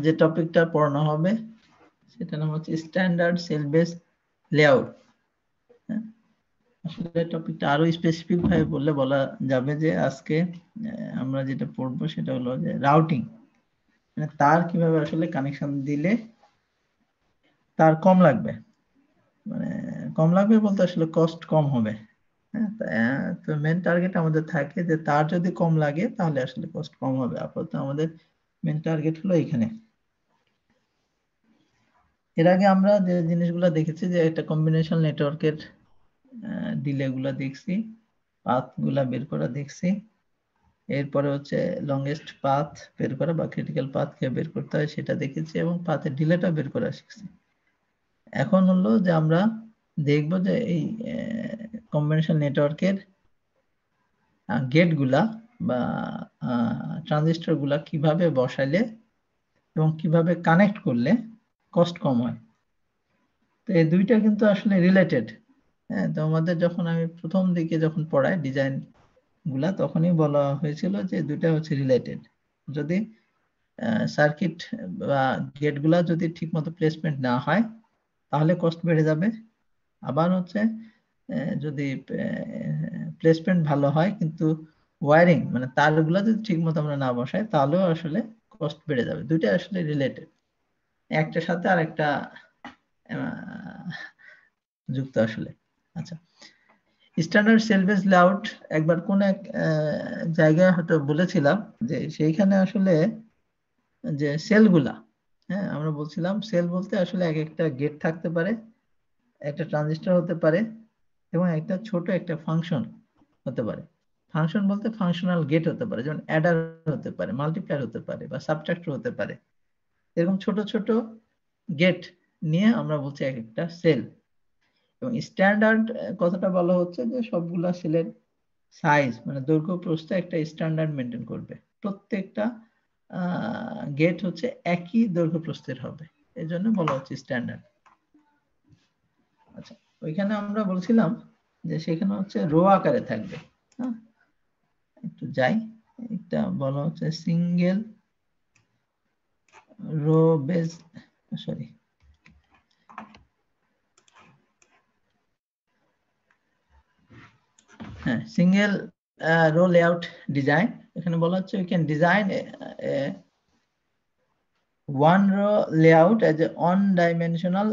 যে টপিকটা পড়ানো হবে সেটা নাম হচ্ছে স্ট্যান্ডার্ড সেল বেস লেআউট। আসলে টপিকটা আরো স্পেসিফিক ভাবে বললে বলা যাবে যে আজকে আমরা যেটা পড়বো সেটা হলো যে রাউটিং, মানে তার কিভাবে আসলে কানেকশন দিলে তার কম লাগবে, মানে কম লাগবে বলতে আসলে কস্ট কম হবে। তো মেন টার্গেট আমাদের থাকে যে তার যদি কম লাগে তাহলে আসলে কস্ট কম হবে। আপাতত আমাদের মেন টার্গেট হলো এখানে। এর আগে আমরা যে জিনিসগুলো দেখেছি যে একটা কম্বিনেশন নেটওয়ার্কের ডিলে গুলা দেখছি, পাথ গুলা বের করা দেখছি, এরপরে হচ্ছে লংগেস্ট পাথ বের করা বা ক্রিটিক্যাল পাথ কে বের করতে হয় সেটা দেখেছি, এবং পাথের ডিলেটা বের করা শিখছি। এখন হলো যে আমরা দেখব যে এই কম্বিনেশন নেটওয়ার্কের গেট গুলা বা ট্রানজিস্টর গুলা কিভাবে বসাইলে এবং কিভাবে কানেক্ট করলে কস্ট কম হয়। তো এই দুইটা কিন্তু আসলে রিলেটেড। হ্যাঁ, তো আমাদের যখন আমি প্রথম দিকে যখন পড়াই ডিজাইন গুলা তখনই বলা হয়েছিল যে দুইটা হচ্ছে রিলেটেড। যদি সার্কিট বা গেট গুলা যদি ঠিক মতো প্লেসমেন্ট না হয় তাহলে কস্ট বেড়ে যাবে। আবার হচ্ছে যদি প্লেসমেন্ট ভালো হয় কিন্তু ওয়্যারিং মানে তারগুলা যদি ঠিক মতো আমরা না বসাই তাহলেও আসলে কস্ট বেড়ে যাবে। দুইটা আসলে রিলেটেড, একটার সাথে আর একটা যুক্ত আসলে। আচ্ছা, স্ট্যান্ডার্ড সেল বেস লেআউট একবার কোন এক জায়গায় হয়তো বলেছিলাম যে সেইখানে আসলে যে সেলগুলা, হ্যাঁ আমরা বলছিলাম সেল বলতে আসলে এক একটা গেট থাকতে পারে, একটা ট্রানজিস্টর হতে পারে, এবং একটা ছোট একটা ফাংশন হতে পারে। ফাংশন বলতে ফাংশনাল গেট হতে পারে, যেমন অ্যাডার হতে পারে, মাল্টিপ্লায়ার হতে পারে বা সাবট্রাক্টর হতে পারে। এরকম ছোট ছোট গেট নিয়ে আমরা বলছি এক একটা সেল। এবং স্ট্যান্ডার্ড কথাটা বলা হচ্ছে যে সবগুলা সেলের সাইজ মানে দৈর্ঘ্য প্রস্থ একটা স্ট্যান্ডার্ড মেনটেন করবে। প্রত্যেকটা গেট হচ্ছে একই দৈর্ঘ্য প্রস্থের হবে, এই জন্য বলা হচ্ছে স্ট্যান্ডার্ড। আচ্ছা, ওইখানে আমরা বলছিলাম যে সেখানে হচ্ছে রো আকারে থাকবে। হ্যাঁ, একটু যাই, এটা বলা হচ্ছে সিঙ্গেল রো বেস, সরি হ্যাঁ সিঙ্গেল রো লেআউট ডিজাইন। এখানে বলা হচ্ছে we can design a one row layout as a one dimensional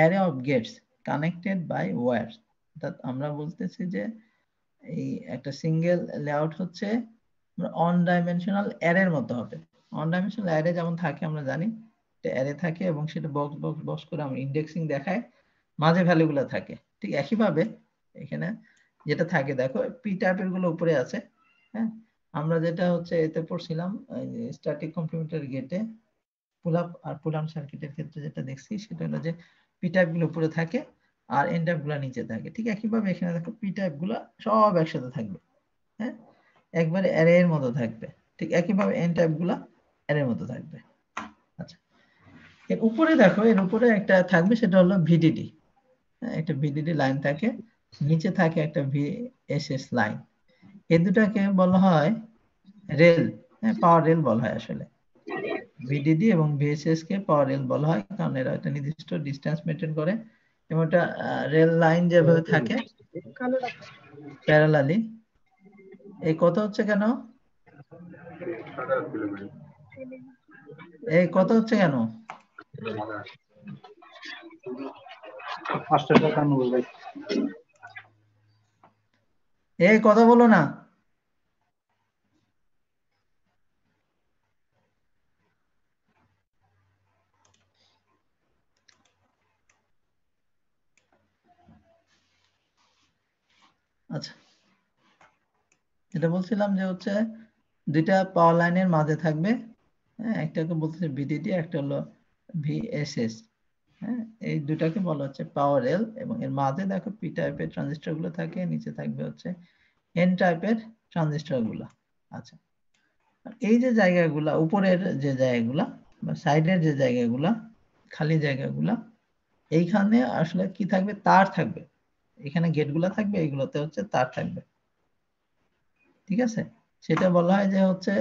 array of gates connected by wires। অর্থাৎ আমরা বলতেছি যে এই একটা সিঙ্গেল লেআউট হচ্ছে অন ডাইমেনশনাল অ্যারের মতো হবে। অন ডাইমেনশনাল অ্যারে যেমন থাকে আমরা জানি, একটা অ্যারে থাকে এবং সেটা বক্স বক্স বক্স করে আমরা ইন্ডেক্সিং দেখায়, মাঝে ভ্যালুগুলো থাকে। ঠিক একইভাবে এখানে যেটা থাকে দেখো পি টাইপের গুলো উপরে আছে। হ্যাঁ, আমরা যেটা হচ্ছে এতে পড়ছিলাম স্ট্যাটিক কমপ্লিমেন্টারি গেটে পুল আপ আর পুল ডাউন সার্কিটের ক্ষেত্রে যেটা দেখছি সেটা হলো যে পি টাইপ গুলো উপরে থাকে আর এন টাইপ গুলো নিচে থাকে। ঠিক একইভাবে এখানে দেখো পি টাইপ গুলো সব একসাথে থাকবে, হ্যাঁ একবারে অ্যারে এর মতো থাকবে। ঠিক একইভাবে এন টাইপ গুলা অ্যারের মতো থাকবে। আচ্ছা, এর উপরে দেখো এর উপরে একটা থাকবে সেটা হলো ভিডিডি। একটা ভিডিডি লাইন থাকে, নিচে থাকে একটা ভিএসএস লাইন। এই দুটাকে বলা হয় রেল, পাওয়ার রেল বলা হয় আসলে। ভিডিডি এবং ভিএসএস কে পাওয়ার রেল বলা হয় কারণ এরা একটা নির্দিষ্ট ডিসটেন্স মেনটেন করে এবং এটা রেল লাইন যেভাবে থাকে প্যারালালি। এই কথা হচ্ছে কেন, এই কথা হচ্ছে কেন, এই কথা বলো না। আচ্ছা, এটা বলছিলাম যে হচ্ছে দুইটা পাওয়ার লাইনের মাঝে থাকবে, হ্যাঁ একটাকে বলতেছে ভিডিডি, একটা হলো ভিএসএস। হ্যাঁ, এই দুটাকে বলা হচ্ছে পাওয়ার রেল এবং এর মাঝে দেখো পি টাইপের ট্রানজিস্টর গুলো থাকে, নিচে থাকবে হচ্ছে এন টাইপের ট্রানজিস্টর গুলো। আচ্ছা, এই যে জায়গাগুলা উপরের যে জায়গাগুলা বা সাইডের যে জায়গাগুলা খালি জায়গাগুলা, এইখানে আসলে কি থাকবে, তার থাকবে। এখানে গেটগুলা থাকবে, এইগুলোতে হচ্ছে তার থাকবে। ঠিক আছে, সেটা বলা হয় যে হচ্ছে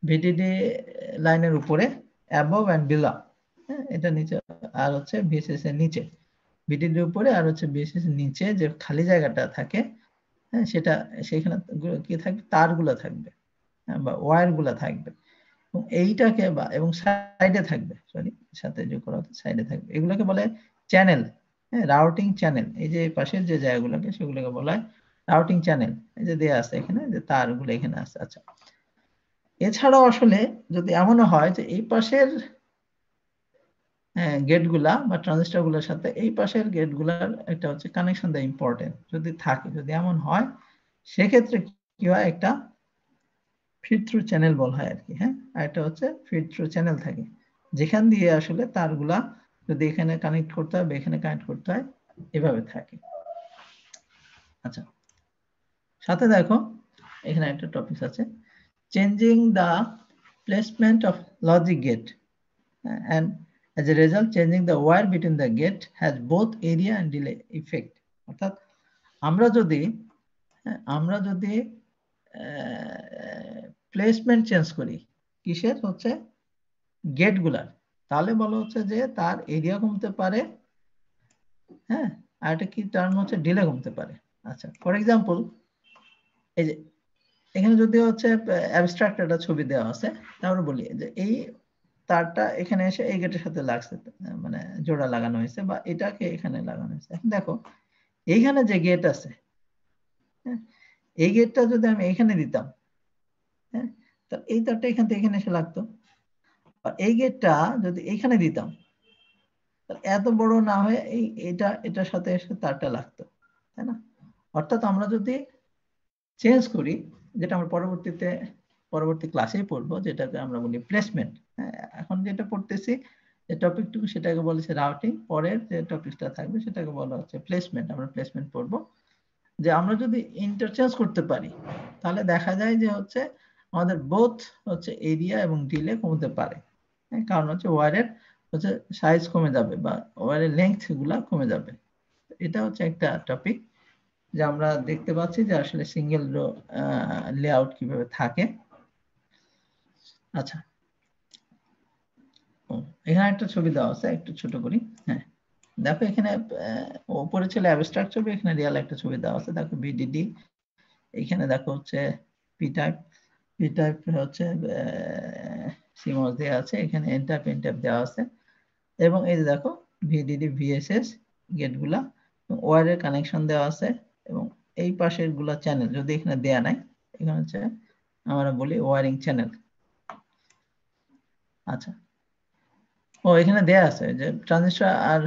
ভিডিডি লাইনের উপরে অ্যাবভ অ্যান্ড বিলো, এটা নিচে, আর হচ্ছে ভিএসএস এর নিচে, ভিডিডির উপরে আর হচ্ছে ভিএসএস এর নিচে যে খালি জায়গাটা থাকে, হ্যাঁ, সেটা সেখানে কি থাকবে, তারগুলো থাকবে, বা ওয়্যার গুলা থাকবে, এবং এইটাকে এবং সাইডে থাকবে, সরি সাথে যোগ করা হচ্ছে, সাইডে থাকবে, এগুলোকে বলে চ্যানেল, হ্যাঁ, রাউটিং চ্যানেল। এই যে পাশের যে জায়গাগুলোকে সেগুলোকে বলা হয় রাউটিং চ্যানেল। এই যে দেয়া আছে এখানে যে তারগুলো এখানে আছে। আচ্ছা, এছাড়াও আসলে যদি এমনও হয় যে এই পাশের গেটগুলা বা ট্রানজিস্টর গুলোর সাথে এই পাশের গেটগুলার একটা হচ্ছে কানেকশন দেওয়া ইম্পর্টেন্ট যদি থাকে, যদি এমন হয়, সেক্ষেত্রে কি হয়, একটা ফিড থ্রু চ্যানেল বলা হয় আর কি, হ্যাঁ, আর একটা হচ্ছে ফিড থ্রু চ্যানেল থাকে, যেখান দিয়ে আসলে তারগুলা যদি এখানে কানেক্ট করতে হয় বা এখানে কানেক্ট করতে হয়, এভাবে থাকে। আচ্ছা, সাথে দেখো এখানে একটা টপিক আছে, changing the placement of logic gate and as a result changing the wire between the gate has both area and delay effect। অর্থাৎ আমরা যদি প্লেসমেন্ট চেঞ্জ করি কিসের, হচ্ছে গেটগুলার, তাহলে বলা হচ্ছে যে তার এরিয়া কমতে পারে, হ্যাঁ, আর একটা কি টার্ম হচ্ছে ডিলে কমতে পারে। আচ্ছা, ফর এক্সাম্পল এই যে এখানে যদি হচ্ছে অ্যাবস্ট্রাক্ট একটা ছবি দেওয়া আছে, তাহলে বলি যে এই তারটা এখানে এসে এই গেটের সাথে লাগছে, মানে জোড়া লাগানো হয়েছে, বা এটাকে এখানে লাগানো হয়েছে। এখন দেখো এইখানে যে গেট আছে, হ্যাঁ, এই গেটটা যদি আমি এখানে দিতাম, হ্যাঁ, তাহলে এই তারটা এখান থেকে এখানে এসে লাগতো। আর এই গেটটা যদি এখানে দিতাম, তাহলে এত বড় না হয়ে এটার সাথে এসে তারটা লাগতো, তাই না? অর্থাৎ আমরা যদি চেঞ্জ করি, যেটা আমরা পরবর্তী ক্লাসেই পড়বো, যেটাকে আমরা বলি প্লেসমেন্ট। এখন যেটা পড়তেছি যে টপিকটুকু, সেটাকে বলেছে রাউটিং, পরের যে টপিকটা থাকবে সেটাকে বলা হচ্ছে প্লেসমেন্ট। আমরা প্লেসমেন্ট পড়বো, যে আমরা যদি ইন্টারচেঞ্জ করতে পারি, তাহলে দেখা যায় যে হচ্ছে আমাদের বোথ হচ্ছে এরিয়া এবং ডিলে কমতে পারে, কারণ হচ্ছে ওয়্যারের হচ্ছে সাইজ কমে যাবে বা ওয়্যারের লেংথ গুলা কমে যাবে। এটা হচ্ছে একটা টপিক যে আমরা দেখতে পাচ্ছি যে আসলে সিঙ্গেল রো লেআউট কিভাবে থাকে। আচ্ছা, এখানে একটা ছবি দেওয়া আছে, একটু ছোট করি। হ্যাঁ, দেখো এখানে উপরে ছিল অ্যাবস্ট্রাক্ট ছবি, এখানে রিয়েল একটা ছবি দেওয়া আছে। দেখো ভিডিডি, এখানে দেখো হচ্ছে পি টাইপ হচ্ছে সিমস দেওয়া আছে, এখানে এন টাইপ দেওয়া আছে, এবং এই যে দেখো ভিডিডি ভিএসএস গেটগুলা ওয়্যারের কানেকশন দেওয়া আছে, এবং এই পাশের গুলা চ্যানেল যদি এখানে দেয়া নাই, এখানে হচ্ছে আমরা বলি ওয়্যারিং চ্যানেল। আচ্ছা, ও এখানে দেয়া আছে যে ট্রানজিস্টর আর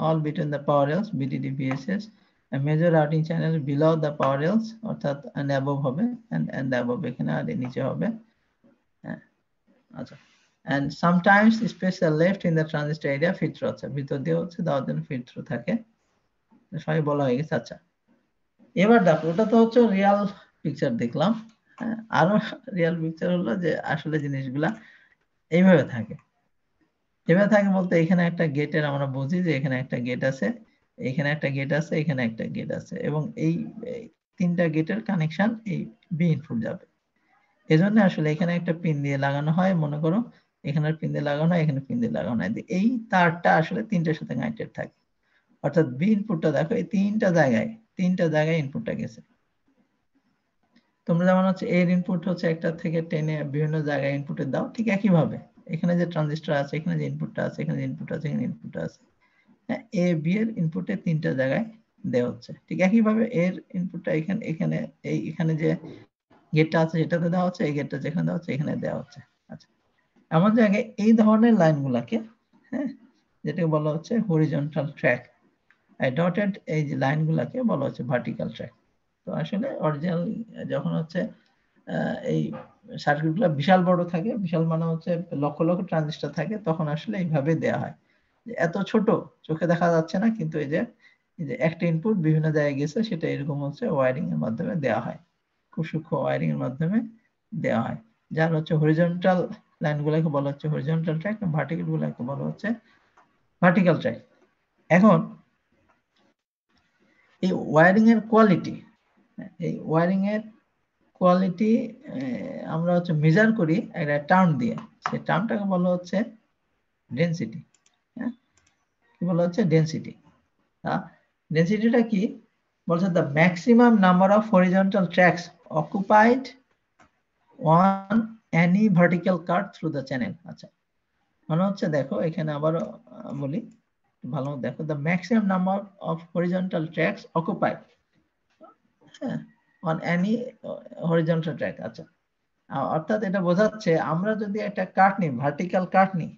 all between the power rails VDD VSS, a major routing channel below the power rails, অর্থাৎ and above হবে, and above এখানে আর নিচে হবে। আচ্ছা, and sometimes space are left in the transistor area feed through, আচ্ছা ভিতর দিয়ে হচ্ছে দেওয়ার জন্য feed through থাকে, সবাই বলা হয়ে গেছে। আচ্ছা, এবার দেখো ওটা তো হচ্ছে রিয়াল পিকচার দেখলাম, আরো রিয়াল পিকচার হলো যে আসলে জিনিসগুলা এইভাবে থাকে। এভাবে থাকে বলতে এখানে একটা গেটের আমরা বুঝি যে এখানে একটা গেট আছে, এখানে একটা গেট আছে, এখানে একটা গেট আছে, এবং এই তিনটা গেটের কানেকশন এই বি ইনপুট যাবে। এজন্য আসলে এখানে একটা পিন দিয়ে লাগানো হয়, মনে করো এখানে পিন দিয়ে লাগানো হয়, এখানে পিন দিয়ে লাগানো হয়, এই তারটা আসলে তিনটার সাথে কানেক্টেড থাকে। অর্থাৎ বি ইনপুটটা দেখো এই তিনটা জায়গায় ইনপুটটা গেছে। তোমরা যেমন হচ্ছে এর ইনপুট হচ্ছে একটা থেকে টেনে বিভিন্ন জায়গায় ইনপুটে দাও, ঠিক একই ভাবে এখানে যে ট্রানজিস্টর আছে, এখানে যে ইনপুটটা আছে, এখানে যে ইনপুট আছে, এখানে ইনপুট আছে, হ্যাঁ, এ বি এর ইনপুটে তিনটা জায়গায় দেওয়া হচ্ছে। ঠিক একই ভাবে এর ইনপুটটা এখানে যে গেটটা আছে সেটাতে দেওয়া হচ্ছে, এই গেটটা যেখানে দেওয়া হচ্ছে এখানে দেওয়া হচ্ছে। আচ্ছা, এমন জায়গায় এই ধরনের লাইনগুলোকে, হ্যাঁ, যেটাকে বলা হচ্ছে হরিজন্টাল ট্র্যাক, এই ডটেড এই যে লাইনগুলোকে বলা হচ্ছে ভার্টিক্যাল ট্র্যাক। তো আসলে অরিজিনাল যখন হচ্ছে এই সার্কিটগুলো বিশাল বড় থাকে, বিশাল মানে হচ্ছে লক্ষ লক্ষ ট্রানজিস্টর থাকে, তখন আসলে এইভাবে দেয়া হয়। এত ছোট চোখে দেখা যাচ্ছে না, কিন্তু এই যে একটা ইনপুট বিভিন্ন জায়গায় গেছে, সেটা এরকম হচ্ছে ওয়্যারিং এর মাধ্যমে দেওয়া হয়, খুব সূক্ষ্ম ওয়্যারিং এর মাধ্যমে দেওয়া হয়। যার হচ্ছে হরিজন্টাল লাইনগুলোকে বলা হচ্ছে হরিজন্টাল ট্র্যাক, ভার্টিক্যাল গুলোকে বলা হচ্ছে ভার্টিক্যাল ট্র্যাক। এখন এই ওয়্যারিং এর কোয়ালিটি, কোয়ালিটি আমরা হচ্ছে মেজার করি একটা টার্ম দিয়ে, সেই টার্মটাকে বলা হচ্ছে ডেনসিটি। হ্যাঁ, কি বলা হচ্ছে? ডেনসিটি। ডেনসিটিটা কি বলছে? The maximum number of horizontal tracks occupied on any vertical cut through the channel. আচ্ছা, মানে হচ্ছে দেখো এখানে আবার বলি, ভালো দেখো, the maximum number of horizontal tracks occupied on any horizontal track. আচ্ছা, অর্থাৎ এটা বোঝাচ্ছে আমরা যদি একটা কাট নিই, ভার্টিক্যাল কাট নিই,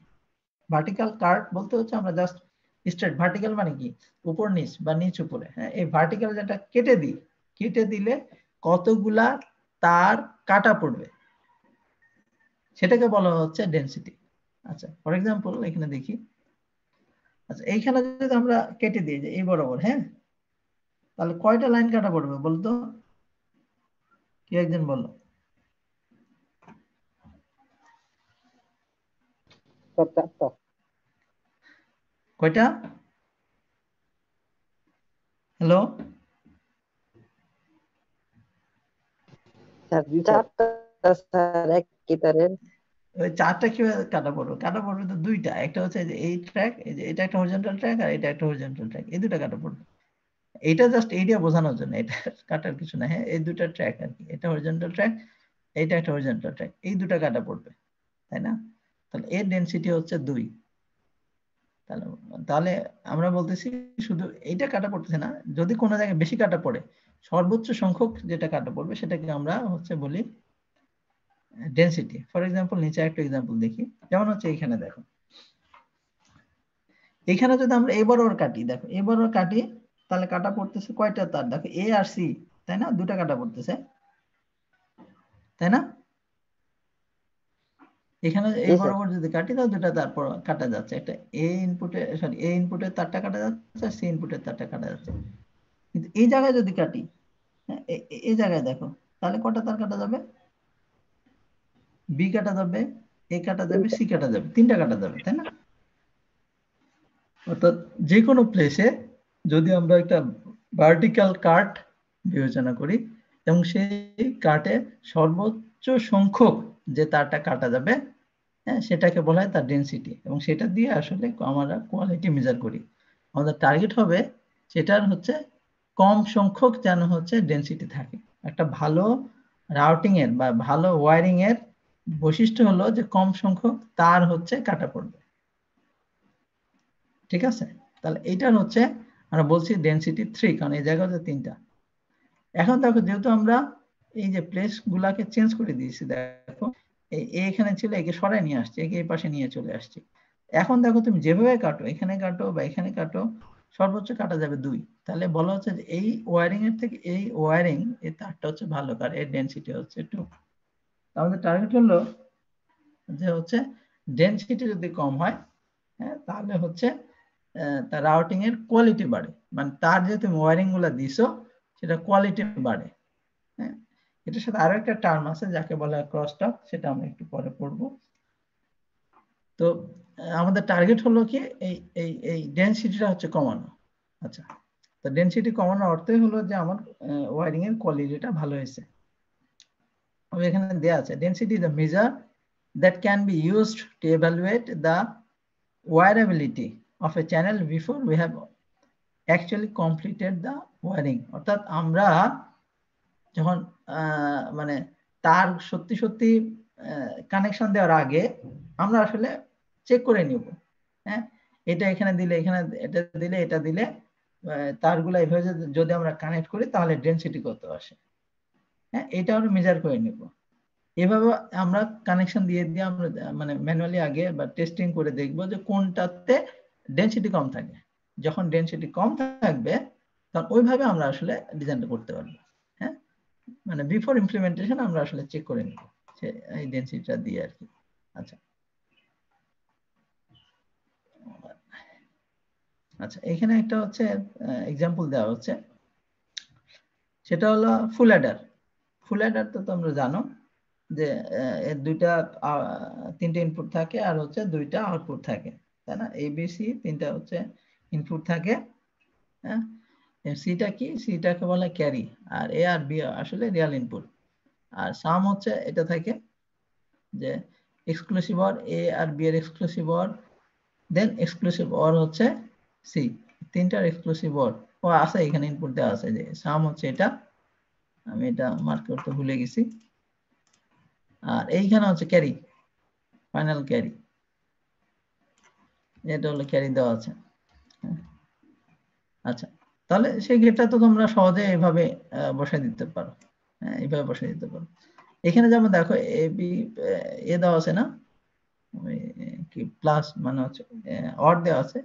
ভার্টিক্যাল কাট বলতে হচ্ছে আমরা জাস্ট স্ট্রেট, ভার্টিক্যাল মানে কি উপর নিচ বা নিচ উপরে, হ্যাঁ, এই ভার্টিক্যাল যেটা কেটে দিই, কেটে দিলে কতগুলা তার কাটা পড়বে সেটাকে বলা হচ্ছে ডেনসিটি। আচ্ছা, ফর এক্সাম্পল এখানে দেখি, আচ্ছা এইখানে যদি আমরা কেটে দিই যে এই বরাবর, হ্যাঁ, তাহলে কয়টা লাইন কাটা পড়বে বলতো? কি একজন বললো? কয়টা? হ্যালো, ওই চারটা কিভাবে কাটা পড়বে? কাটা পড়বে তো দুইটা, একটা হচ্ছে যে এই ট্র্যাক, এই যে এটা একটা হরিজন্টাল ট্র্যাক আর এটা একটা হরিজন্টাল ট্র্যাক, এই দুটো কাটা পড়বে। এটা জাস্ট এইটা বোঝানোর জন্য, এটা কাটার কিছু না। হ্যাঁ, এই দুটো ট্র্যাক আর কি, এটা হরিজন্টাল ট্র্যাক, এটা একটা হরিজন্টাল ট্র্যাক, এই দুটো কাটা পড়বে, তাই না? তাহলে এর ডেনসিটি হচ্ছে 2। তাহলে তাহলে আমরা বলতেছি শুধু এইটা কাটা পড়তেছে না, যদি কোনো জায়গায় বেশি কাটা পড়ে, সর্বোচ্চ সংখ্যক যেটা কাটা পড়বে সেটাকে আমরা হচ্ছে বলি ডেনসিটি। ফর এক্সাম্পল নিচে একটা এক্সাম্পল দেখি, যেমন হচ্ছে এইখানে দেখো, এখানে যদি আমরা এ বরাবর কাটি, দেখো এ বরাবর কাটি, তাহলে কাটা পড়তেছে কয়টা তার? দেখো এ আর সি, তাই না? দুটা কাটা পড়তেছে, তাই না? এখানে এই বরাবর যদি কাটি তাহলে দুটা তারপর কাটা যাচ্ছে, একটা এ ইনপুটে, সরি, এ ইনপুটের তারটা কাটা যাচ্ছে, সি ইনপুটের তারটা কাটা যাচ্ছে। কিন্তু এই জায়গায় যদি কাটি, হ্যাঁ, এই জায়গায় দেখো, তাহলে কটা তার কাটা যাবে? বি কাটা যাবে, এ কাটা যাবে, সি কাটা যাবে, তিনটা কাটা যাবে, তাই না? অর্থাৎ যে কোনো প্লেসে যদি আমরা একটা ভার্টিক্যাল কাট বিবেচনা করি এবং সেই কাটে সর্বোচ্চ সংখ্যক যে তারটা কাটা যাবে, হ্যাঁ, সেটাকে বলা হয় তার ডেনসিটি, এবং সেটা দিয়ে আসলে আমরা কোয়ালিটি মেজার করি। আমাদের টার্গেট হবে সেটার হচ্ছে কম সংখ্যক যেন হচ্ছে ডেনসিটি থাকে। একটা ভালো রাউটিং এর বা ভালো ওয়্যারিং এর বৈশিষ্ট্য হলো যে কম সংখ্যক তার হচ্ছে কাটা পড়বে। ঠিক আছে? তাহলে এইটার হচ্ছে আমরা বলছি ডেনসিটি 3, কারণ এই জায়গা হচ্ছে 3টা। এখন দেখো যেহেতু আমরা এই যে প্লেস গুলাকে চেঞ্জ করে দিয়েছি, দেখো এখানে ছিল, একে সরাই নিয়ে আসছে, একে এই পাশে নিয়ে চলে আসছে। এখন দেখো তুমি যেভাবে কাটো, এখানে কাটো বা এখানে কাটো, সর্বোচ্চ কাটা যাবে 2। তাহলে বলা হচ্ছে যে এই ওয়্যারিং এর থেকে এই ওয়্যারিং, এই তারটা হচ্ছে ভালো, কারণ এর ডেনসিটি হচ্ছে 2। আমাদের টার্গেট হলো যে হচ্ছে ডেনসিটি যদি কম হয়, হ্যাঁ, তাহলে হচ্ছে তার রাউটিং এর কোয়ালিটি বাড়ে, মানে তার যে তুমি ওয়্যারিং গুলা দিছো সেটা কোয়ালিটি বাড়ে। হ্যাঁ, এটার সাথে আরো একটা টার্ম আছে যাকে বলা হয় ক্রসটক, সেটা আমরা একটু পরে পড়বো। তো আমাদের টার্গেট হলো কি এই এই এই ডেনসিটিটা হচ্ছে কমানো। আচ্ছা, তো ডেনসিটি কমানোর অর্থই হলো যে আমার ওয়্যারিং এর কোয়ালিটিটা ভালো হয়েছে। এখানে দেয়া আছে density is a measure that can be used to evaluate the wireability of a channel before we have actually completed the wiring। অর্থাৎ আমরা যখন মানে তার সত্যি সত্যি কানেকশন দেওয়ার আগে আমরা আসলে চেক করে নিব, হ্যাঁ, এটা এখানে দিলে, এখানে এটা দিলে, এটা দিলে, তারগুলো এইভাবে যদি আমরা কানেক্ট করি তাহলে ডেনসিটি কত আসে, হ্যাঁ, এটা আমরা মেজার করে নিব। এভাবে আমরা কানেকশন দিয়ে দিয়ে আমরা মানে ম্যানুয়ালি আগে বা টেস্টিং করে দেখব যে কোনটাতে ডেনসিটি কম থাকে। যখন ডেনসিটি কম থাকবে তখন ওইভাবে আমরা আসলে ডিজাইনটা করতে পারবো। হ্যাঁ, মানে বিফোর ইমপ্লিমেন্টেশন আমরা আসলে চেক করে নিব এই ডেনসিটিটা দিয়ে আর কি। আচ্ছা আচ্ছা, এখানে একটা হচ্ছে এক্সাম্পল দেওয়া হচ্ছে, সেটা হলো ফুল অ্যাডার। ফুল অ্যাডার তো তোমরা জানো যে এর তিনটা ইনপুট থাকে আর হচ্ছে দুইটা আউটপুট থাকে, তাই না? এবিসি তিনটা হচ্ছে ইনপুট থাকে, হ্যাঁ। সিটা কি? সিটাকে বলে ক্যারি, আর এ আর বি আসলে রিয়াল ইনপুট। আর সাম হচ্ছে এটা থাকে যে এক্সক্লুসিভ অর এ আর বি এর exclusive or, then exclusive or হচ্ছে সি, তিনটার এক্সক্লুসিভ অর ও আছে এখানে ইনপুট দেওয়া আছে যে সাম হচ্ছে এটা, আমি এটা মার্ক করতে ভুলে গেছি। আর এইখানে হচ্ছে ক্যারি, ফাইনাল ক্যারি, এটা হলো ক্যারি দেওয়া আছে। আচ্ছা, তাহলে সেই গেটটা তো তোমরা সহজে এইভাবে বসাই দিতে পারো। হ্যাঁ, এইভাবে বসাই দিতে পারো। এখানে যেমন দেখো এ বি এ দেওয়া আছে না, কি প্লাস মানে হচ্ছে অর দেওয়া আছে,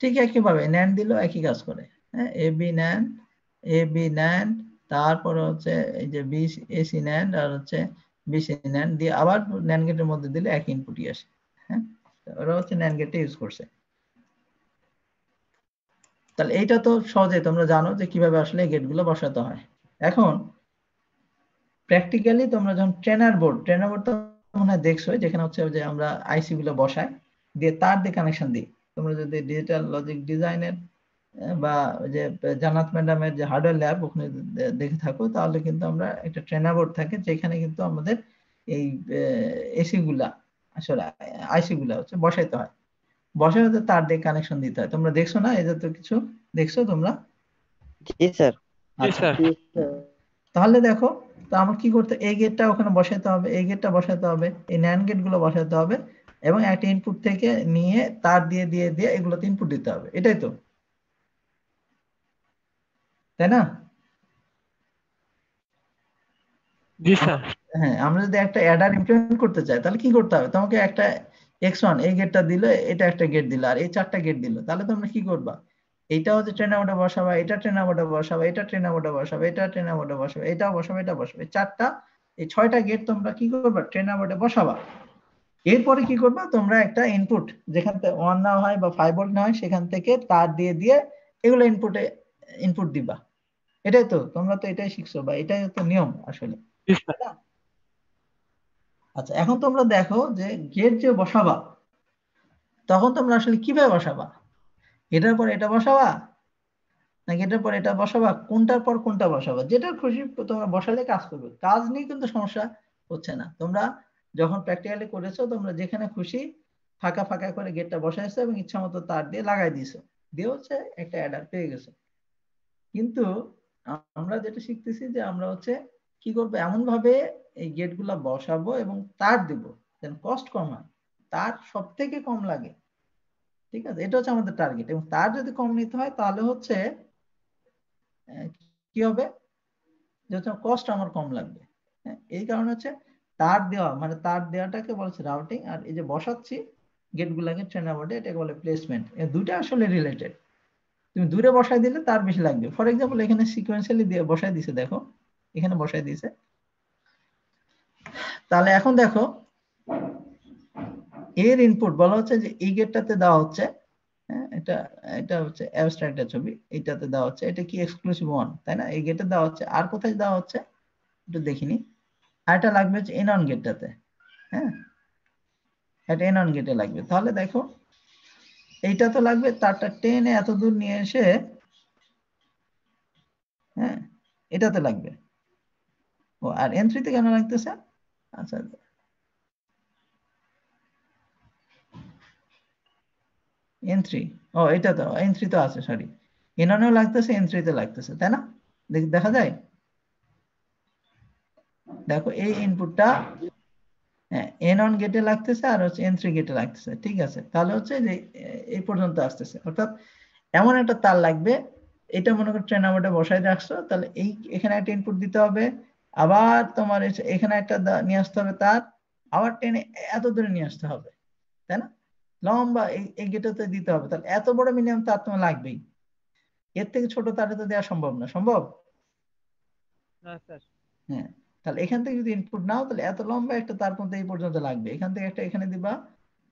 ঠিক একইভাবে ন্যান্ড দিলেও একই কাজ করে। হ্যাঁ, এ বি ন্যান্ড, তারপরে হচ্ছে এই যে বি এ সি ন্যান্ড আর হচ্ছে বি সি ন্যান্ড দিয়ে আবার ন্যান্ড গেটের মধ্যে দিলে এক ইনপুটই আসে। হ্যাঁ, ওরা হচ্ছে ন্যান্ড গেটটা ইউজ করছে। তাহলে এইটা তো সহজে তোমরা জানো যে কিভাবে আসলে গেটগুলো বসাতে হয়। এখন প্র্যাকটিক্যালি তোমরা যখন ট্রেনার বোর্ড তো মনে হয় দেখছো, যেখানে হচ্ছে যে আমরা আইসি গুলো বসাই দিয়ে তার দিয়ে কানেকশন দিই। তোমরা যদি ডিজিটাল লজিক ডিজাইনের বা ওই যে জান্নাত ম্যাডামের যে হার্ডওয়্যার ল্যাব ওখানে দেখে থাকো, তাহলে কিন্তু আমরা একটা ট্রেনার বোর্ড থাকে যেখানে কিন্তু আমাদের এই এসি গুলা আসলে আইসি গুলা হচ্ছে বসাইতে হয়, বসাইতে তার দিয়ে কানেকশন দিতে হয়। তোমরা দেখছো না এই জাতীয় কিছু? দেখছো তোমরা? জি স্যার। জি আচ্ছা, স্যার। তাহলে দেখো, তো আমার কি করতে, এই গেটটা ওখানে বসাতে হবে, এই গেটটা বসাতে হবে, এই ন্যান্ড গেট গুলো বসাতে হবে, এবং একটা ইনপুট থেকে নিয়ে তার দিয়ে দিয়ে দিয়ে এগুলোতে ইনপুট দিতে হবে, এটাই তো, তাই না? জি স্যার। হ্যাঁ, আমরা যদি একটা অ্যাডার ইমপ্লিমেন্ট করতে চাই তাহলে কি করতে হবে, তোমাকে একটা x1 এই গেটটা দিল, এটা একটা গেট দিল, আর এই চারটা গেট দিল, তাহলে তোমরা কি করবা, এইটা হচ্ছে ট্রেনা বোর্ডে বসাবা, এটা ট্রেনা বোর্ডে বসাবা, এটা ট্রেনা বোর্ডে বসাবা, এটা ট্রেনা বোর্ডে বসাবা, এটা বসাবে, এটা বসাবে, চারটা, এই ছয়টা গেট তোমরা কি করবা, ট্রেনা বোর্ডে বসাবা। এরপরে কি করবা, তোমরা একটা ইনপুট যেখান থেকে 1 না হয় বা 5 ভোল্ট না হয় সেখান থেকে তার দিয়ে দিয়ে এগুলো ইনপুট দিবা। এটাই তো, তোমরা তো এটাই শিখছো বা এটাই তো নিয়ম আসলে, জি স্যার। তাই না? আচ্ছা, এখন তোমরা দেখো যে গেট যে বসাবা তখন তোমরা আসলে কিভাবে বসাবা, এটার পর এটা বসাবা নাকি এটার পর এটা বসাবা, কোনটার পর কোনটা বসাবা, যেটা খুশি তোমরা বসালে কাজ করবে, কাজ নিয়ে কিন্তু সমস্যা হচ্ছে না। তোমরা যখন প্র্যাকটিক্যালি করেছো তোমরা যেখানে খুশি ফাঁকা ফাঁকা করে গেটটা বসাইছো এবং ইচ্ছা মতো তার দিয়ে লাগাই দিয়েছো, দিয়ে হচ্ছে একটা অ্যাডার পেয়ে গেছো। কিন্তু আমরা যেটা শিখতেছি যে আমরা হচ্ছে কি করবো, এমন ভাবে এই গেট গুলা বসাবো এবং তার দিব যেন কস্ট কম হয়, তার সব থেকে কম লাগে। ঠিক আছে, এটা হচ্ছে আমাদের টার্গেট, এবং তার যদি কম নিতে হয় তাহলে হচ্ছে আহ, কি হবে, যে হচ্ছে কস্ট আমার কম লাগবে। হ্যাঁ, এই কারণে হচ্ছে তার দেওয়া, মানে তার দেওয়াটাকে বলছে রাউটিং, আর এই যে বসাচ্ছি গেট গুলাকে ট্রেনার বোর্ডে, এটাকে বলে প্লেসমেন্ট। এই দুইটা আসলে রিলেটেড। তুমি দূরে বসাই দিলে তার বেশি লাগবে। ফর এক্সাম্পল এখানে সিকোয়েন্সিয়ালি দিয়ে বসাই দিছে, দেখো এখানে বসাই দিছে। তাহলে এখন দেখো এর ইনপুট বলা হচ্ছে যে এই গেটটাতে দেওয়া হচ্ছে, হ্যাঁ, এটা এটা হচ্ছে অ্যাবস্ট্রাক্ট এর ছবি, এটাতে দেওয়া হচ্ছে, এটা কি এক্সক্লুসিভ ওয়ান, তাই না? এই গেটে দেওয়া হচ্ছে, আর কোথায় দেওয়া হচ্ছে একটু দেখিনি। আর এটা লাগবে হচ্ছে এনন গেটটাতে। হ্যাঁ, এটা এনন গেটে লাগবে। তাহলে দেখো এইটা তো লাগবে, তারটা টেনে এত দূর নিয়ে এসে, হ্যাঁ, এটাতে লাগবে। ও, আর এন থ্রিতে কেন লাগতেছে? আচ্ছা, এন থ্রি, ও এটা তো এন থ্রি তো আছে, সরি, এননেও লাগতেছে, এন থ্রিতে লাগতেছে, তাই না? দেখা যায়, দেখো এই ইনপুটটা এন অন গেটে লাগতেছে আর হচ্ছে এন থ্রি গেটে লাগতেছে। ঠিক আছে, তাহলে হচ্ছে যে এই পর্যন্ত আসতেছে, অর্থাৎ এমন একটা তার লাগবে, এটা মনে করো ট্রেন বোর্ডে বসাই রাখছো, তাহলে এই এখানে একটা ইনপুট দিতে হবে, আবার তোমার এখানে একটা নিয়ে আসতে হবে তার, আবার টেনে এত দূরে নিয়ে আসতে হবে, তাই না? লম্বা এই গেটে দিতে হবে, তাহলে এত বড় মিনিমাম তার তোমার লাগবেই। এর থেকে ছোট তারে তো দেওয়া সম্ভব না, সম্ভব? না স্যার। হ্যাঁ, তাহলে এখান থেকে যদি ইনপুট নাও তাহলে এত লম্বা একটা তার মধ্যে এই পর্যন্ত লাগবে, এখান থেকে একটা এখানে দিবা,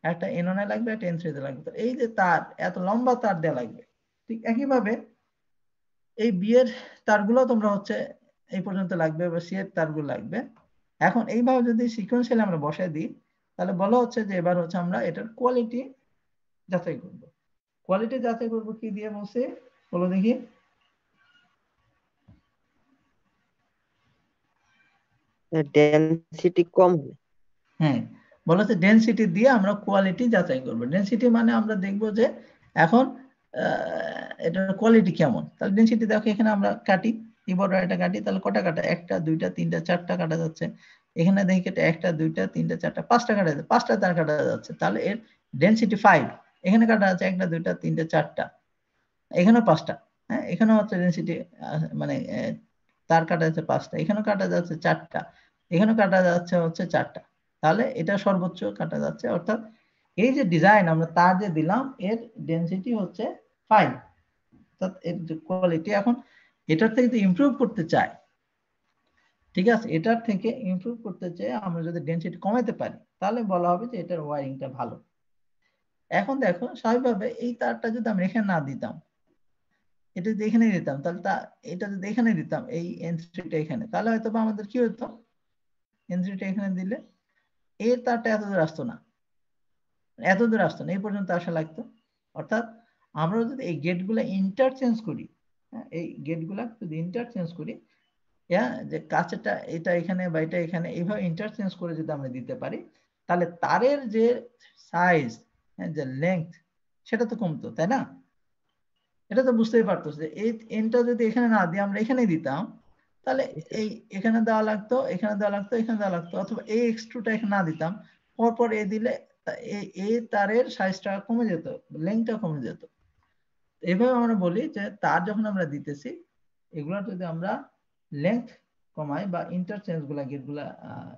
একটা এন ওয়ানে লাগবে, একটা এন থ্রিতে লাগবে, তো এই যে তার এত লম্বা তার দেওয়া লাগবে। ঠিক একইভাবে এই বি এর তারগুলো তোমরা হচ্ছে এই পর্যন্ত লাগবে, বা সি এর তারগুলো লাগবে। এখন এইভাবে যদি সিকোয়েন্সিয়ালি আমরা বসাই দিই, তাহলে বলা হচ্ছে যে এবার হচ্ছে আমরা এটার কোয়ালিটি যাচাই করব। কোয়ালিটি যাচাই করব কি দিয়ে বলছে, বলো দেখি। ডেনসিটি কম হলে হ্যাঁ, বলা হচ্ছে ডেনসিটি দিয়ে আমরা কোয়ালিটি যাচাই করব। ডেনসিটি মানে আমরা দেখব যে এখন এটার কোয়ালিটি কেমন। তাহলে ডেনসিটি দেখো এখানে আমরা কাটি, এই বড় এটা কাটি, তাহলে কটা কাটা, একটা দুইটা তিনটা চারটা কাটা যাচ্ছে। এখানে দেখি এটা একটা দুইটা তিনটা চারটা পাঁচটা কাটা যাচ্ছে, পাঁচটা তার কাটা যাচ্ছে, তাহলে এর ডেনসিটি 5। এখানে কাটা যাচ্ছে একটা দুইটা তিনটা চারটা, এখানেও পাঁচটা। হ্যাঁ, এখানেও হচ্ছে ডেনসিটি মানে তার কাটা যাচ্ছে পাঁচটা, এখানেও কাটা যাচ্ছে চারটা, এখানেও কাটা যাচ্ছে হচ্ছে চারটা। তাহলে এটা সর্বোচ্চ কাটা যাচ্ছে, অর্থাৎ এই যে ডিজাইন আমরা তার যে দিলাম এর ডেনসিটি হচ্ছে 5, অর্থাৎ এর যে কোয়ালিটি। এখন এটার থেকে যদি ইমপ্রুভ করতে চাই, ঠিক আছে, এটার থেকে ইমপ্রুভ করতে চাই আমরা যদি ডেনসিটি কমাতে পারি, তাহলে বলা হবে যে এটার ওয়্যারিংটা ভালো। এখন দেখো স্বাভাবিকভাবে এই তারটা যদি আমরা এখানে না দিতাম, এটা যদি এখানে দিতাম, তাহলে এটা যদি এখানে দিতাম এই এন3টা এখানে, তাহলে হয়তো আমাদের কি হতো, এন3টা এখানে দিলে এর তারটা এত দূর আসতো না, এত দূর আসতো না, এই পর্যন্ত আসা লাগতো। অর্থাৎ আমরা যদি এই গেটগুলো ইন্টারচেঞ্জ করি, এই গেটগুলা যদি ইন্টারচেঞ্জ করি, যে কাছেরটা এটা এখানে বা এটা এখানে, এইভাবে ইন্টারচেঞ্জ করে যদি আমরা দিতে পারি, তাহলে তারের যে সাইজ, যে লেংথ, সেটা তো কমতো, তাই না? এটা তো বুঝতেই পারতো যে এই এনটা যদি এখানে না দিয়ে আমরা এখানে দিতাম, তাহলে এই এখানে দেওয়া লাগতো, এখানে দেওয়া লাগতো, এখানে দেওয়া লাগতো, অথবা এই এক্সট্রুটা এখানে না দিতাম, পরপর এ দিলে এই তারের সাইজটা কমে যেত, লেংথটা কমে যেত। এইভাবে আমরা বলি যে তার যখন আমরা দিতেছি, এগুলো যদি আমরা লেংথ কমাই বা ইন্টারচেঞ্জ গুলা গেটগুলা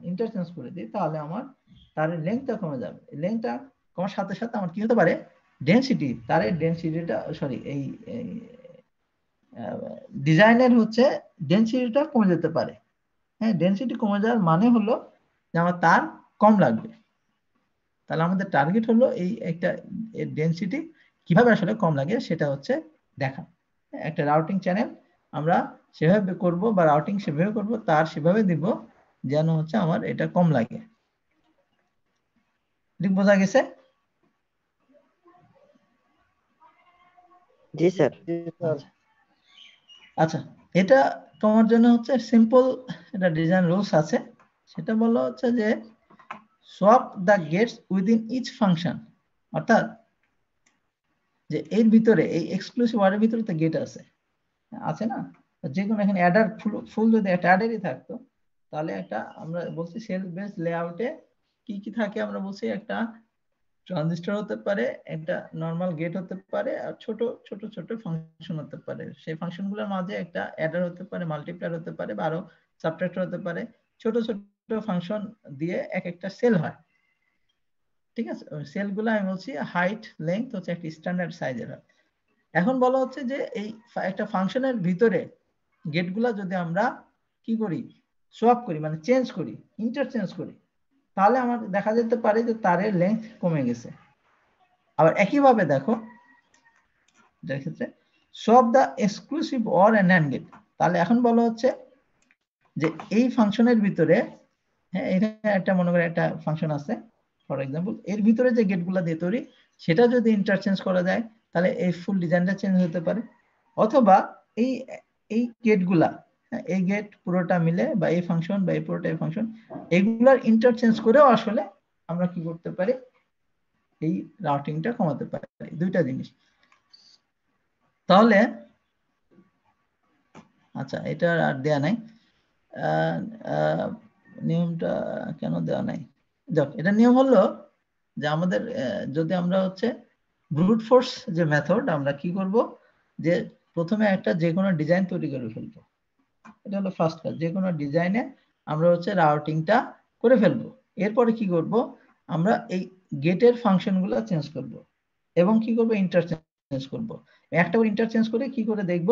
ইন্টারচেঞ্জ করে দিই, তাহলে আমার তারের লেংথটা কমে যাবে। লেংথটা কমার সাথে সাথে আমার কি হতে পারে, ডেনসিটি, তারের ডেনসিটিটা, সরি, এই ডিজাইনের হচ্ছে ডেনসিটিটা কমে যেতে পারে। হ্যাঁ, ডেনসিটি কমে যাওয়ার মানে হলো যে আমার তার কম লাগবে। তাহলে আমাদের টার্গেট হলো এই একটা ডেনসিটি কিভাবে আসলে কম লাগে সেটা হচ্ছে দেখা। একটা রাউটিং চ্যানেল আমরা সেভাবে করব বা রাউটিং সেভাবে করব, তার সেভাবে দিব যেন হচ্ছে আমার এটা কম লাগে। ঠিক বোঝা গেছে? জি স্যার। আচ্ছা আচ্ছা, এটা তোমার জন্য হচ্ছে সিম্পল একটা ডিজাইন রুলস আছে, সেটা বলা হচ্ছে যে swap the gates within each function, অর্থাৎ যে এর ভিতরে এই এক্সক্লুসিভ ওয়ার্ডের ভিতরে তো গেট আছে, আছে না? যে কোনো এখানে অ্যাডার ফুল যদি একটা অ্যাডারই থাকতো, তাহলে একটা আমরা বলছি সেল বেস লেআউটে কি কি থাকে, আমরা বলছি একটা ট্রানজিস্টর হতে পারে, একটা নরমাল গেট হতে পারে, আর ছোট ছোট ছোট ফাংশন হতে পারে। সেই ফাংশনগুলোর মাঝে একটা অ্যাডার হতে পারে, মাল্টিপ্লায়ার হতে পারে, বা আরো সাবট্রাক্টর হতে পারে। ছোট ছোট ফাংশন দিয়ে এক একটা সেল হয়, ঠিক আছে? সেলগুলো আমি বলছি হাইট লেংথ হচ্ছে একটা স্ট্যান্ডার্ড সাইজের হয়। এখন বলা হচ্ছে যে এই একটা ফাংশনের ভিতরে গেটগুলো যদি আমরা কি করি, সোয়াপ করি, মানে চেঞ্জ করি, ইন্টারচেঞ্জ করি, তাহলে আমার দেখা যেতে পারে যে তারের লেংথ কমে গেছে। আবার একইভাবে দেখো এটার ক্ষেত্রে swap the exclusive or and NAND gate, তাহলে এখন বলা হচ্ছে যে এই ফাংশনের ভিতরে, হ্যাঁ, এখানে একটা মনে করে একটা ফাংশন আছে ফর এক্সাম্পল, এর ভিতরে যে গেটগুলো দিয়ে তৈরি সেটা যদি ইন্টারচেঞ্জ করা যায়, তাহলে এই ফুল ডিজাইনটা চেঞ্জ হতে পারে। অথবা এই এই গেটগুলা, এই গেট পুরোটা মিলে বা এই ফাংশন বা এই পুরোটা এই ফাংশন, এগুলার ইন্টারচেঞ্জ করেও আসলে আমরা কি করতে পারি, এই রাউটিংটা কমাতে পারি। দুইটা জিনিস। তাহলে আচ্ছা, এটা আর দেয়া নাই, নিয়মটা কেন দেওয়া নাই, দেখ এটা নিয়ম হলো যে আমাদের যদি আমরা হচ্ছে ব্রুট ফোর্স যে মেথড, আমরা কি করব যে প্রথমে একটা যে কোনো ডিজাইন তৈরি করে ফেলবো। এটা হলো ফার্স্ট কাজ, যে কোনো ডিজাইনে আমরা হচ্ছে রাউটিংটা করে ফেলবো। এরপরে কি করব, আমরা এই গেটের ফাংশনগুলো চেঞ্জ করব এবং কি করব, ইন্টারচেঞ্জ করব। একটা করে ইন্টারচেঞ্জ করে কি করে দেখব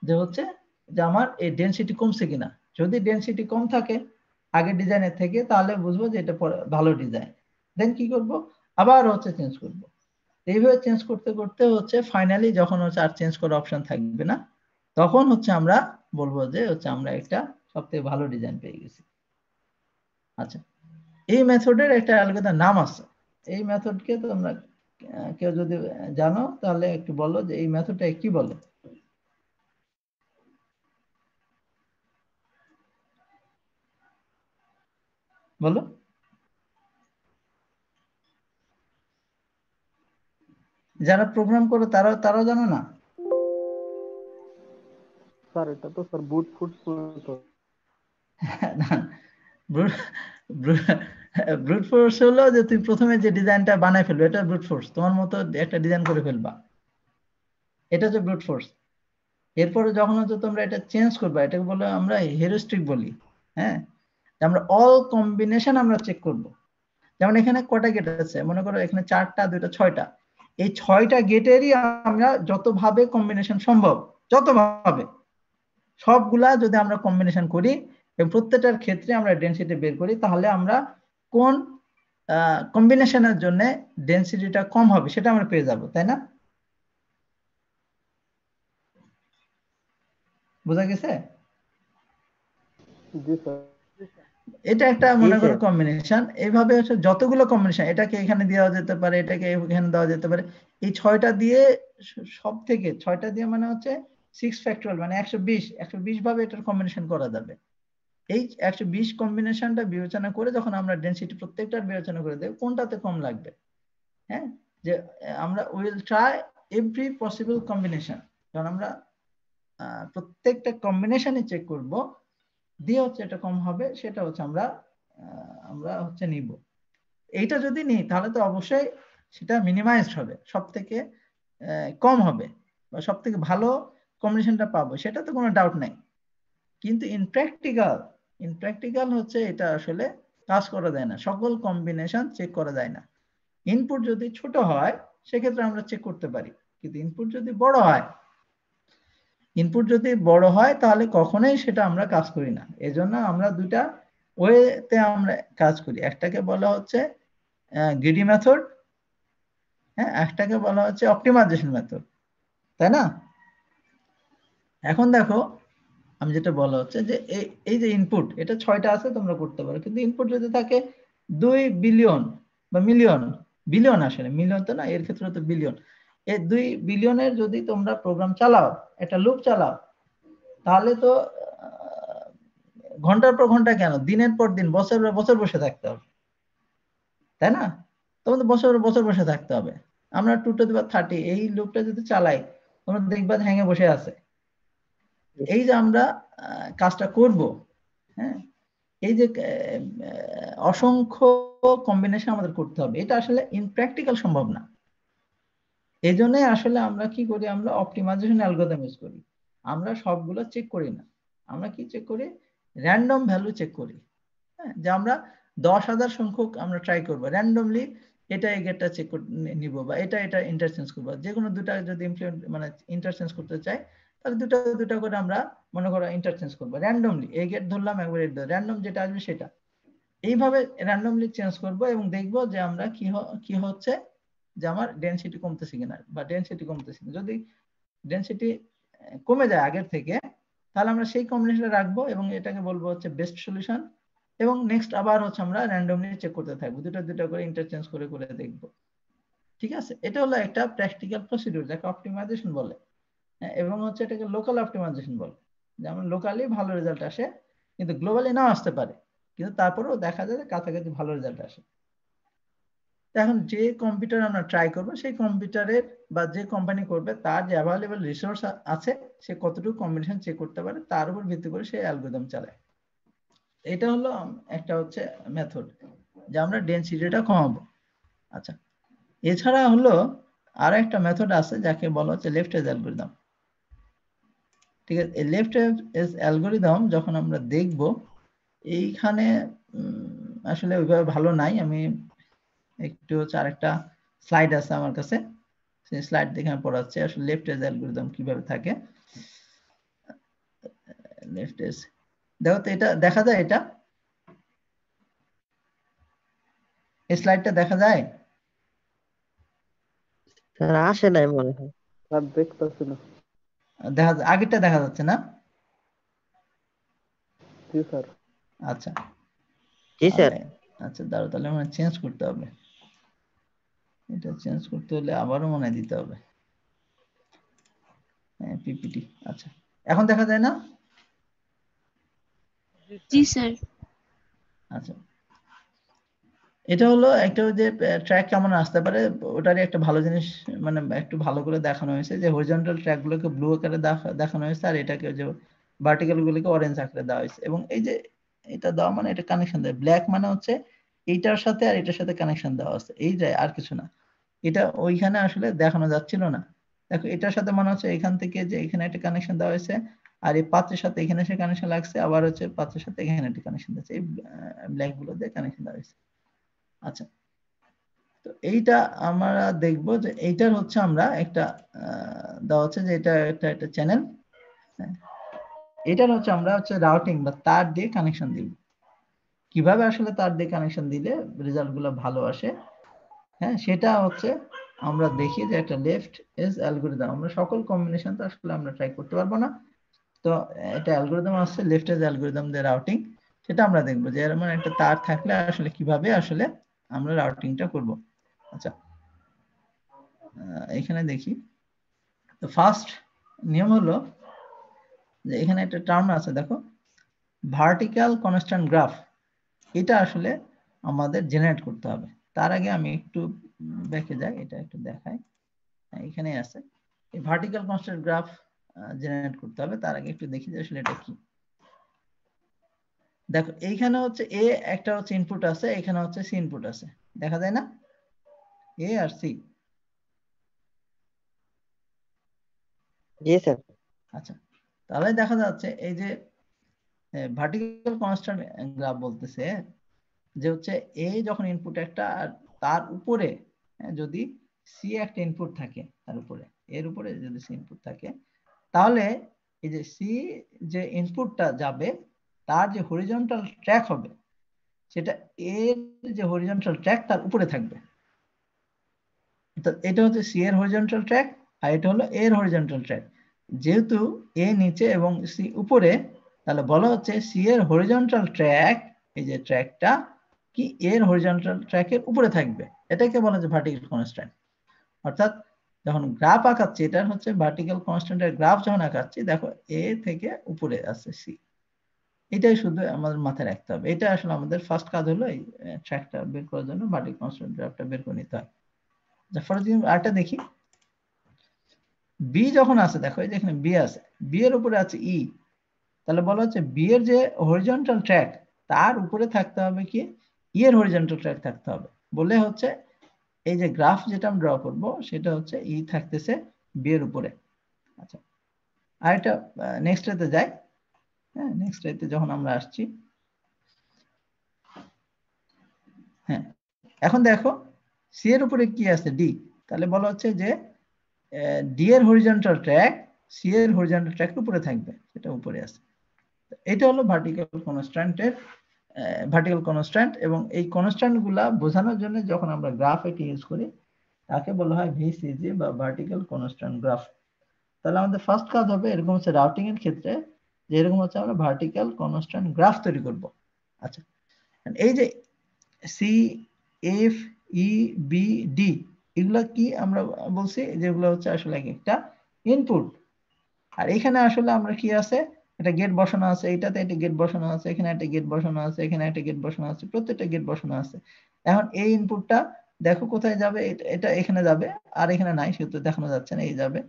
যে হচ্ছে যে আমার এই ডেনসিটি কমছে কিনা। যদি ডেনসিটি কম থাকে আগের ডিজাইনের থেকে, তাহলে বুঝবো যে এটা ভালো ডিজাইন। দেন কি করব, আবার হচ্ছে চেঞ্জ করব। এইভাবে চেঞ্জ করতে করতে হচ্ছে ফাইনালি যখন হচ্ছে আর চেঞ্জ করার অপশন থাকবে না, তখন হচ্ছে আমরা বলবো যে হচ্ছে আমরা একটা সবথেকে ভালো ডিজাইন পেয়ে গেছি। আচ্ছা, এই মেথডের একটা আলাদা নাম আছে। এই মেথডকে তোমরা কেউ যদি জানো তাহলে একটু বলো যে এই মেথডটা কি বলে। বলো। যারা প্রোগ্রাম করে তারাও জানো না? স্যার এটা তো স্যার বুট ফুট তো। না, ব্রুট ফোর্স হলো যে তুমি প্রথমে যে ডিজাইনটা বানায় ফেলবে, এটা ব্রুট ফোর্স। তোমার মতো একটা ডিজাইন করে ফেলবা, এটা হচ্ছে ব্রুট ফোর্স। এরপরে যখন হচ্ছে তোমরা এটা চেঞ্জ করবা, এটাকে বলে আমরা হেউরিস্টিক বলি। হ্যাঁ, আমরা অল কম্বিনেশন আমরা চেক করব। যেমন এখানে কটা গেট আছে, মনে করো এখানে 4টা 2টা 6টা, এই 6টা গেটেরই আমরা যতভাবে কম্বিনেশন সম্ভব, যতভাবে সবগুলা যদি আমরা কম্বিনেশন করি এবং প্রত্যেকটার ক্ষেত্রে আমরা ডেনসিটি বের করি, তাহলে আমরা কোন কম্বিনেশনের জন্য ডেনসিটিটা কম হবে সেটা আমরা পেয়ে যাব, তাই না? বোঝা গেছে? জি স্যার। এটা একটা মনে করো কম্বিনেশন। এইভাবে হচ্ছে যতগুলো কম্বিনেশন, এটাকে এখানে দেওয়া যেতে পারে, এটাকে এখানে দেওয়া যেতে পারে। এই 6টা দিয়ে, সব থেকে 6টা দিয়ে মানে হচ্ছে 6 ফ্যাক্টরিয়াল, মানে 120 ভাবে এটার কম্বিনেশন করা যাবে। এই 120 কম্বিনেশনটা বিবেচনা করে যখন আমরা ডেনসিটি প্রত্যেকটার বিবেচনা করে দেব কোনটাতে কম লাগবে, হ্যাঁ, যে আমরা will try every possible combination, কারণ আমরা প্রত্যেকটা কম্বিনেশনে চেক করব, দিয়ে হচ্ছে এটা কম হবে সেটা হচ্ছে আমরা হচ্ছে নিব। এইটা যদি নিই তাহলে তো অবশ্যই সেটা মিনিমাইজড হবে, সব থেকে কম হবে বা সব থেকে ভালো কম্বিনেশনটা পাবো, সেটা তো কোনো ডাউট নাই। কিন্তু ইন প্র্যাকটিক্যাল হচ্ছে এটা আসলে কাজ করা যায় না, সকল কম্বিনেশন চেক করা যায় না। ইনপুট যদি ছোট হয় সেক্ষেত্রে আমরা চেক করতে পারি, কিন্তু ইনপুট যদি বড় হয় তাহলে কখনোই সেটা আমরা কাজ করি না। এজন্য আমরা দুটা ওয়েতে আমরা কাজ করি, একটাকে বলা হচ্ছে গ্রিডি মেথড, হ্যাঁ, একটাকে বলা হচ্ছে অপটিমাইজেশন মেথড, তাই না? এখন দেখো, আমি যেটা বলা হচ্ছে যে এই যে ইনপুট, এটা 6টা আছে তোমরা করতে পারো, কিন্তু ইনপুট যদি থাকে 2 বিলিয়ন বা মিলিয়ন, বিলিয়ন, আসলে মিলিয়ন তো না, এর ক্ষেত্রে তো বিলিয়ন, এই 2 বিলিয়নের যদি তোমরা প্রোগ্রাম চালাও, একটা লুপ চালাও, তাহলে তো ঘন্টার পর ঘন্টা কেন, দিনের পর দিন, বছরের পর বছর বসে থাকতে হবে, তাই না? তোমার তো বছরের বছর বসে থাকতে হবে। আমরা 2 to the power 30 এই লুপটা যদি চালাই, তোমরা দেখবা হ্যাঙে বসে আছে। এই যে আমরা কাজটা করব, হ্যাঁ, এই যে অসংখ্য কম্বিনেশন আমাদের করতে হবে, এটা আসলে ইনপ্র্যাকটিক্যাল সম্ভব না। এই জন্য আসলে আমরা কি করি, আমরা অপটিমাইজেশন অ্যালগরিদম ইউজ করি। আমরা সবগুলো চেক করি না, আমরা কি চেক করি, র্যান্ডম ভ্যালু চেক করি। হ্যাঁ, যে আমরা 10,000 সংখ্যক আমরা ট্রাই করবো র্যান্ডমলি, এটা এই গেটটা চেক নিব বা এটা ইন্টারচেঞ্জ করবো, যে কোনো দুটা যদি মানে ইন্টারচেঞ্জ করতে চাই, তাহলে দুটা দুটা করে আমরা মনে করো ইন্টারচেঞ্জ করবো র্যান্ডমলি, এই গেট ধরলাম, একবার র্যান্ডম যেটা আসবে সেটা, এইভাবে র্যান্ডমলি চেঞ্জ করব এবং দেখব যে আমরা কি হচ্ছে, যে আমার ডেনসিটি কমতেছে কিনা বা ডেনসিটি কমতেছে কিনা। যদি ডেনসিটি কমে যায় আগের থেকে, তাহলে আমরা সেই কম্বিনেশনে রাখবো এবং এটাকে বলবো হচ্ছে বেস্ট সলিউশন, এবং নেক্সট আবার হচ্ছে আমরা র্যান্ডমলি চেক করতে থাকবো, দুটো দুটো করে ইন্টারচেঞ্জ করে করে দেখবো। ঠিক আছে, এটা হলো একটা প্র্যাকটিক্যাল প্রসিডিউর যাকে অপটিমাইজেশন বলে। এবং হচ্ছে এটাকে লোকাল অপটিমাইজেশন বলে, যেমন লোকালি ভালো রেজাল্ট আসে, কিন্তু গ্লোবালি নাও আসতে পারে, কিন্তু তারপরেও দেখা যায় যে কাছাকাছি ভালো রেজাল্ট আসে। এখন যে কম্পিউটার আমরা ট্রাই করব, সেই কম্পিউটারের বা যে কোম্পানি করবে তার যে অ্যাভেলেবল রিসোর্স আছে, সে কতটুকু কম্বিনেশন চেক করতে পারে তার উপর ভিত্তি করে সেই অ্যালগরিদম চালায়। এটা হলো একটা হচ্ছে মেথড, যে আমরা ডেনসিটিটা কমাবো। আচ্ছা, এছাড়া হলো আর একটা মেথড আছে যাকে বলা হচ্ছে লেফট এজ অ্যালগরিদম। ঠিক আছে, এই লেফট এজ অ্যালগরিদম যখন আমরা দেখব, এইখানে আসলে ওইভাবে ভালো নাই, আমি একটু হচ্ছে আরেকটা স্লাইড আছে আমার কাছে, সেই স্লাইড দেখে আমি পড়াচ্ছি আসলে লেফট এজ অ্যালগরিদম কিভাবে থাকে। লেফট এজ, দেখো তো, এটা দেখা যায়, এটা এই স্লাইডটা দেখা যায়? স্যার আসে নাই মনে হয়। স্যার দেখতেছি না। আগেরটা দেখা যাচ্ছে না? জি স্যার। আচ্ছা, জি স্যার। আচ্ছা দাঁড়াও, তাহলে আমার চেঞ্জ করতে হবে, এটা চেঞ্জ করতে হলে আবারও মনে দিতে হবে পিপিটি। আচ্ছা, এখন দেখা যায় না? জি স্যার। আচ্ছা, এটা হলো একটা যে ট্র্যাক কেমন আসতে পারে ওটারই একটা ভালো জিনিস, মানে একটু ভালো করে দেখানো হয়েছে যে হরিজন্টাল ট্র্যাক গুলোকে ব্লু আকারে দেখানো হয়েছে, আর এটাকে যে ভার্টিক্যাল গুলোকে অরেঞ্জ আকারে দেওয়া হয়েছে। এবং এই যে এটা দেওয়া মানে এটা কানেকশন দেয়, ব্ল্যাক মানে হচ্ছে এইটার সাথে আর এটার সাথে কানেকশন দেওয়া আছে, এই যায় আর কিছু না। এটা ওইখানে আসলে দেখানো যাচ্ছিল না। দেখো এটার সাথে মনে হচ্ছে এখান থেকে যে এখানে একটা কানেকশন দেওয়া হয়েছে, আর এই পাত্রের সাথে এখানে সে কানেকশন লাগছে, আবার হচ্ছে পাত্রের সাথে এখানে একটা কানেকশন দিচ্ছে, এই ব্ল্যাক গুলো দিয়ে কানেকশন দেওয়া হয়েছে। আচ্ছা, তো এইটা আমরা দেখবো যে এইটার হচ্ছে আমরা একটা দেওয়া হচ্ছে যে এটা একটা চ্যানেল, এটার হচ্ছে আমরা হচ্ছে রাউটিং বা তার দিয়ে কানেকশন দিব। কিভাবে আসলে তার দিয়ে কানেকশন দিলে রেজাল্ট গুলো ভালো আসে, হ্যাঁ সেটা হচ্ছে আমরা দেখি যে একটা লেফট এজ অ্যালগরিদম, আমরা সকল কম্বিনেশন তো আসলে আমরা ট্রাই করতে পারবো না, তো এটা অ্যালগরিদম আছে লেফট এজ অ্যালগরিদম দিয়ে রাউটিং, সেটা আমরা দেখবো যে এরকম একটা তার থাকলে আসলে কিভাবে আসলে আমরা রাউটিংটা করব। আচ্ছা, এখানে দেখি, তো ফার্স্ট নিয়ম হলো যে এখানে একটা টার্ম আছে দেখো, ভার্টিক্যাল কনস্ট্যান্ট গ্রাফ, এটা আসলে আমাদের জেনারেট করতে হবে। তার আগে আমি একটু ব্যাকে যাই, এটা একটু দেখাই, এখানে আছে এই ভার্টিক্যাল কনস্ট্যান্ট গ্রাফ জেনারেট করতে হবে। তার আগে একটু দেখি যে আসলে এটা কি। দেখো এইখানে হচ্ছে এ একটা হচ্ছে ইনপুট আছে, এখানে হচ্ছে সি ইনপুট আছে, দেখা যায় না এ আর সি। জি স্যার। আচ্ছা, তাহলে দেখা যাচ্ছে এই যে ভার্টিক্যাল কনস্ট্যান্ট গ্রাফ বলতেছে যে হচ্ছে এ যখন ইনপুট একটা, আর তার উপরে যদি সি একটা ইনপুট থাকে, তার উপরে এর উপরে যদি সি ইনপুট থাকে, তাহলে এই যে সি যে ইনপুটটা যাবে তার যে হরিজন্টাল ট্র্যাক হবে সেটা এর যে হরিজন্টাল ট্র্যাক তার উপরে থাকবে। এটা হচ্ছে সি এর হরিজন্টাল ট্র্যাক, আর এটা হলো এর হরিজন্টাল ট্র্যাক। যেহেতু এ নিচে এবং সি উপরে, তাহলে বলা হচ্ছে সি এর হরিজন্টাল ট্র্যাক, এই যে ট্র্যাকটা কি এর হরিজন্টাল ট্র্যাকের উপরে থাকবে, এটাকে বলা হচ্ছে ভার্টিক্যাল কনস্ট্যান্ট। অর্থাৎ যখন গ্রাফ আঁকাচ্ছি, এটা হচ্ছে ভার্টিক্যাল কনস্ট্যান্টের গ্রাফ যখন আঁকাচ্ছি, দেখো এ থেকে উপরে আছে সি, এটাই শুধু আমাদের মাথায় রাখতে হবে। এটা আসলে আমাদের ফার্স্ট কাজ হলো এই ট্র্যাকটা বের করার জন্য ভার্টিক্যাল কনস্ট্যান্ট গ্রাফটা বের করে নিতে হয়। ফর এক্সাম্পল আরেকটা দেখি, বি যখন আছে, দেখো এই যে এখানে বি আছে, বি এর উপরে আছে ই, তাহলে বলা হচ্ছে বি এর যে হরিজন্টাল ট্র্যাক তার উপরে থাকতে হবে কি ই এর হরিজন্টাল ট্র্যাক থাকতে হবে, বলে হচ্ছে এই যে গ্রাফ যেটা আমি ড্র করব সেটা হচ্ছে ই থাকতেছে বি এর উপরে। আচ্ছা, আর এটা নেক্সট রেতে যাই। হ্যাঁ, নেক্সট রেতে যখন আমরা আসছি, হ্যাঁ এখন দেখো সি এর উপরে কি আছে ডি, তাহলে বলা হচ্ছে যে ডি এর হরিজন্টাল ট্র্যাক সি এর হরিজন্টাল ট্র্যাকের উপরে থাকবে, সেটা উপরে আছে। এটা হলো ভার্টিক্যাল কনস্ট্যান্টের ভার্টিক্যাল কনস্ট্যান্ট। এবং এই কনস্ট্যান্ট গুলা বোঝানোর জন্য যখন আমরা গ্রাফ এটি ইউজ করি তাকে বলা হয় ভিসিজি বা ভার্টিক্যাল কনস্ট্যান্ট গ্রাফ। তাহলে আমাদের ফার্স্ট কাজ হবে এরকম হচ্ছে রাউটিং এর ক্ষেত্রে, যে এরকম হচ্ছে আমরা ভার্টিক্যাল কনস্ট্যান্ট গ্রাফ তৈরি করব। আচ্ছা, এই যে C F E B D এগুলা কি আমরা বলছি, যেগুলো হচ্ছে আসলে একটা ইনপুট, আর এখানে আসলে আমরা কি আছে একটা গেট বসানো আছে, এইটাতে একটা গেট বসানো আছে, এখানে একটা গেট বসানো আছে, এখানে একটা গেট বসানো আছে, প্রত্যেকটা গেট বসানো আছে। এখন এই ইনপুটটা দেখো কোথায় যাবে, এটা এখানে যাবে, আর এখানে নাই সেহেতু দেখানো যাচ্ছে না, এই যাবে।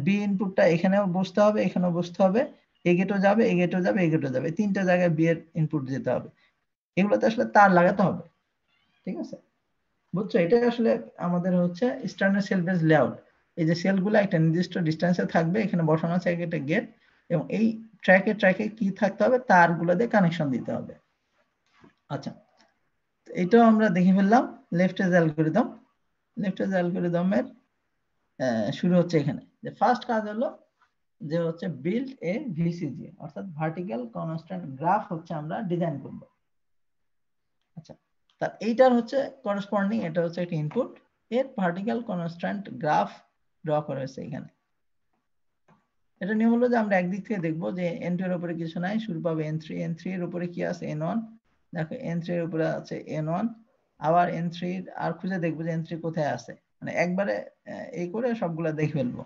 বি ইনপুটটা এখানেও বসতে হবে, এখানেও বসতে হবে, এই গেটও যাবে, এই গেটও যাবে, এই গেটও যাবে, তিনটা জায়গায় বি এর ইনপুট যেতে হবে। এগুলোতে আসলে তার লাগাতে হবে, ঠিক আছে? বুঝছো, এটা আসলে আমাদের হচ্ছে স্ট্যান্ডার্ড সেল বেস লেআউট। এই যে সেলগুলো একটা নির্দিষ্ট ডিস্টেন্সে থাকবে, এখানে বসানো আছে একটা গেট, এবং এই ট্র্যাকে কি থাকতে হবে, তারগুলো দিয়ে কানেকশন দিতে হবে। আচ্ছা, এটাও আমরা দেখে ফেললাম left edge algorithm. Left edge অ্যালগরিদমের শুরু হচ্ছে এখানে, যে ফার্স্ট কাজ হলো যে হচ্ছে বিল্ড এ ভিসিজি, অর্থাৎ ভার্টিক্যাল কনস্ট্যান্ট গ্রাফ হচ্ছে আমরা ডিজাইন করব। আচ্ছা, তা এইটার হচ্ছে করসপন্ডিং, এটা হচ্ছে একটা ইনপুট, এর ভার্টিক্যাল কনস্ট্যান্ট গ্রাফ ড্র করা হয়েছে এখানে। এটা নিয়ম হলো যে আমরা একদিক থেকে দেখবো যে n2 এর উপরে কিছু নাই, শুরু পাবে n3, n3 এর উপরে কি আছে n1, দেখো n3 এর উপরে আছে n1, আবার n3 আর খুঁজে দেখবো যে n3 কোথায় আছে, মানে একবারে এই করে সবগুলা দেখে ফেলবো।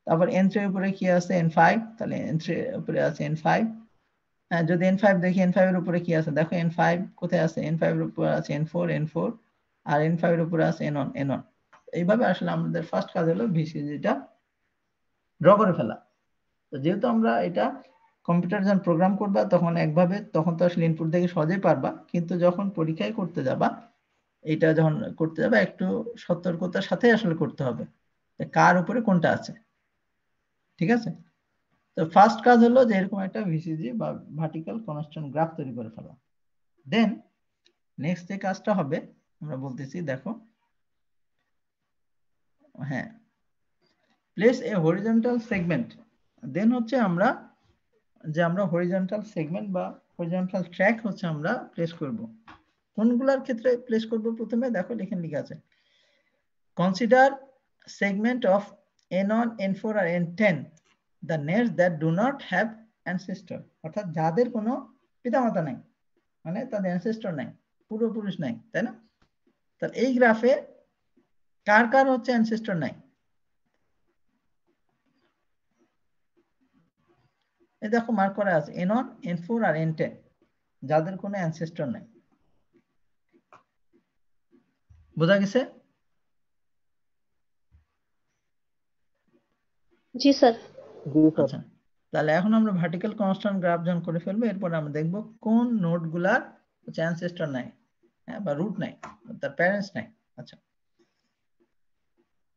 তারপর n3 এর উপরে কি আছে n5, তাহলে n3 এর উপরে আছে n5। হ্যাঁ, যদি n5 দেখি n5 এর উপরে কি আছে, দেখো n5 কোথায় আছে, n5 এর উপরে আছে n4, n4 আর N5 এর উপরে আছে N1 এইভাবে আসলে আমাদের ফার্স্ট কাজ হলো ভিসিজিটা ড্র করে ফেলা। তো যেহেতু আমরা এটা কম্পিউটার যখন প্রোগ্রাম করবা তখন একভাবে, তখন তো আসলে ইনপুট দেখে সহজেই পারবা, কিন্তু যখন পরীক্ষায় করতে যাবা, এটা যখন করতে যাবা একটু সতর্কতার সাথে আসলে করতে হবে যে কার উপরে কোনটা আছে। ঠিক আছে? তো ফার্স্ট কাজ হলো যে এরকম একটা ভিসিজি বা ভার্টিক্যাল কনস্ট্যান্ট গ্রাফ তৈরি করে ফেলা। দেন নেক্সট যে কাজটা হবে আমরা বলতেছি, দেখো, হ্যাঁ, প্লেস এ হরিজন্টাল সেগমেন্ট। দেন হচ্ছে আমরা হরিজন্টাল সেগমেন্ট বা হরিজন্টাল ট্র্যাক হচ্ছে আমরা প্লেস করব। কোনগুলোর ক্ষেত্রে প্লেস করব? প্রথমে দেখো এখানে লেখা আছে, consider segment of N1 N4 আর N10 the nests that do not have ancestor, অর্থাৎ যাদের কোনো পিতামাতা নাই, মানে তাদের অ্যানসেস্টর নাই, পূর্বপুরুষ নাই, তাই না? তাহলে এই গ্রাফে কার কার হচ্ছে অ্যানসেস্টর নাই? এই দেখো মার্ক করা আছে N1 N4 আর N10, যাদের কোনো অ্যানসেস্টর নাই। বোঝা গেছে? জি স্যার। জি স্যার। আচ্ছা, তাহলে এখন আমরা ভার্টিক্যাল কনস্ট্যান্ট গ্রাফ যখন করে ফেলবো, এরপর আমরা দেখব কোন নোডগুলার হচ্ছে অ্যানসেস্টর নাই, হ্যাঁ, বা রুট নাই, তার প্যারেন্টস নাই। আচ্ছা,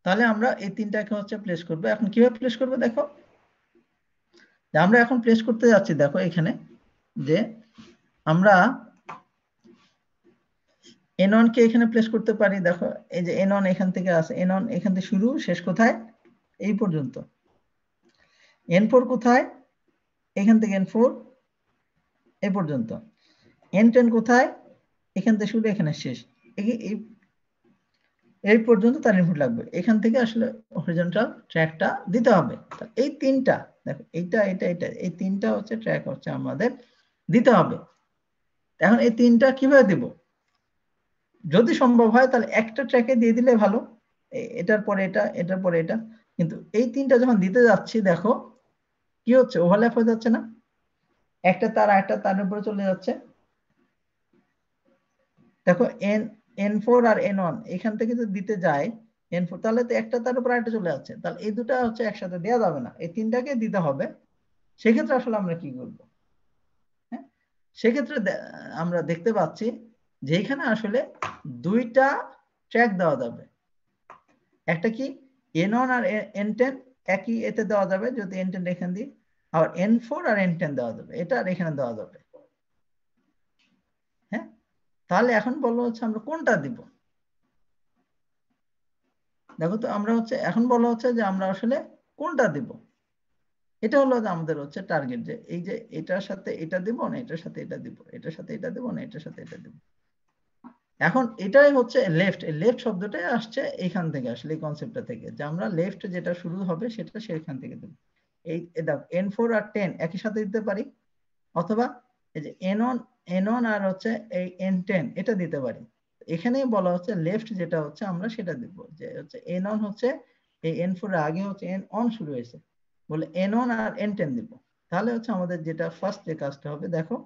তাহলে আমরা এই তিনটাকে হচ্ছে প্লেস করব। এখন কিভাবে প্লেস করব? দেখো, যে আমরা এখন প্লেস করতে যাচ্ছি, দেখো এখানে যে আমরা N1 কে এখানে প্লেস করতে পারি। দেখো এই যে N1 এখান থেকে আছে, N1 এখান থেকে শুরু, শেষ কোথায়? এই পর্যন্ত। N4 কোথায়? এখান থেকে N4 এই পর্যন্ত। N10 কোথায়? এখান থেকে শুরু, এখানে শেষ। এই পর্যন্ত তার ইনপুট লাগবে। এখান থেকে আসলে হরিজন্টাল ট্র্যাকটা দিতে হবে। এই তিনটা, দেখো এইটা এটা এটা, এই তিনটা হচ্ছে ট্র্যাক হচ্ছে আমাদের দিতে হবে। এখন এই তিনটা কিভাবে দিব? যদি সম্ভব হয় তাহলে একটা ট্র্যাকে দিয়ে দিলে ভালো, এটার পরে এটা, এটার পরে এটা। কিন্তু এই তিনটা যখন দিতে যাচ্ছি, দেখো কি হচ্ছে, ওভারল্যাপ হয়ে যাচ্ছে না? একটা তার আরেকটা তার উপরে চলে যাচ্ছে। দেখো N4 আর N1 এখান থেকে যদি দিতে যায় N4, তাহলে তো একটা তার উপর আরেকটা চলে যাচ্ছে, তাহলে এই দুটো হচ্ছে একসাথে দেওয়া যাবে না, এই তিনটাকে দিতে হবে। সেক্ষেত্রে আসলে আমরা কি করব? হ্যাঁ, সেক্ষেত্রে আমরা দেখতে পাচ্ছি যে এখানে আসলে দুইটা ট্র্যাক দেওয়া যাবে। একটা কি, N1 আর N10 একই এতে দেওয়া যাবে যদি N10 এখানে দিই, আর N4 আর N10 দেওয়া যাবে, এটা আর এখানে দেওয়া যাবে। হ্যাঁ, তাহলে এখন বলো হচ্ছে আমরা কোনটা দিব? দেখো তো আমরা হচ্ছে এখন বলা হচ্ছে যে আমরা আসলে কোনটা দিব। এটা হলো যে আমাদের হচ্ছে টার্গেট, যে এই যে এটার সাথে এটা দিব না, এটার সাথে এটা দিব, এটার সাথে এটা দিব না, এটার সাথে এটা দিব। এখন এটাই হচ্ছে লেফট, লেফট শব্দটাই আসছে এখান থেকে, আসলে এই কনসেপ্টটা থেকে, যে আমরা লেফট যেটা শুরু হবে সেটা সেখান থেকে দেব। এই দেখো N4 আর 10 একই সাথে দিতে পারি, অথবা এই যে N1 আর হচ্ছে এই N10 এটা দিতে পারি। এখানেই বলা হচ্ছে লেফট যেটা হচ্ছে আমরা সেটা দিব, যে হচ্ছে N1 হচ্ছে এই N4 এর আগে হচ্ছে N1 শুরু হয়েছে, বলে N1 আর N10 দিব। তাহলে হচ্ছে আমাদের যেটা ফার্স্ট যে কাজটা হবে, দেখো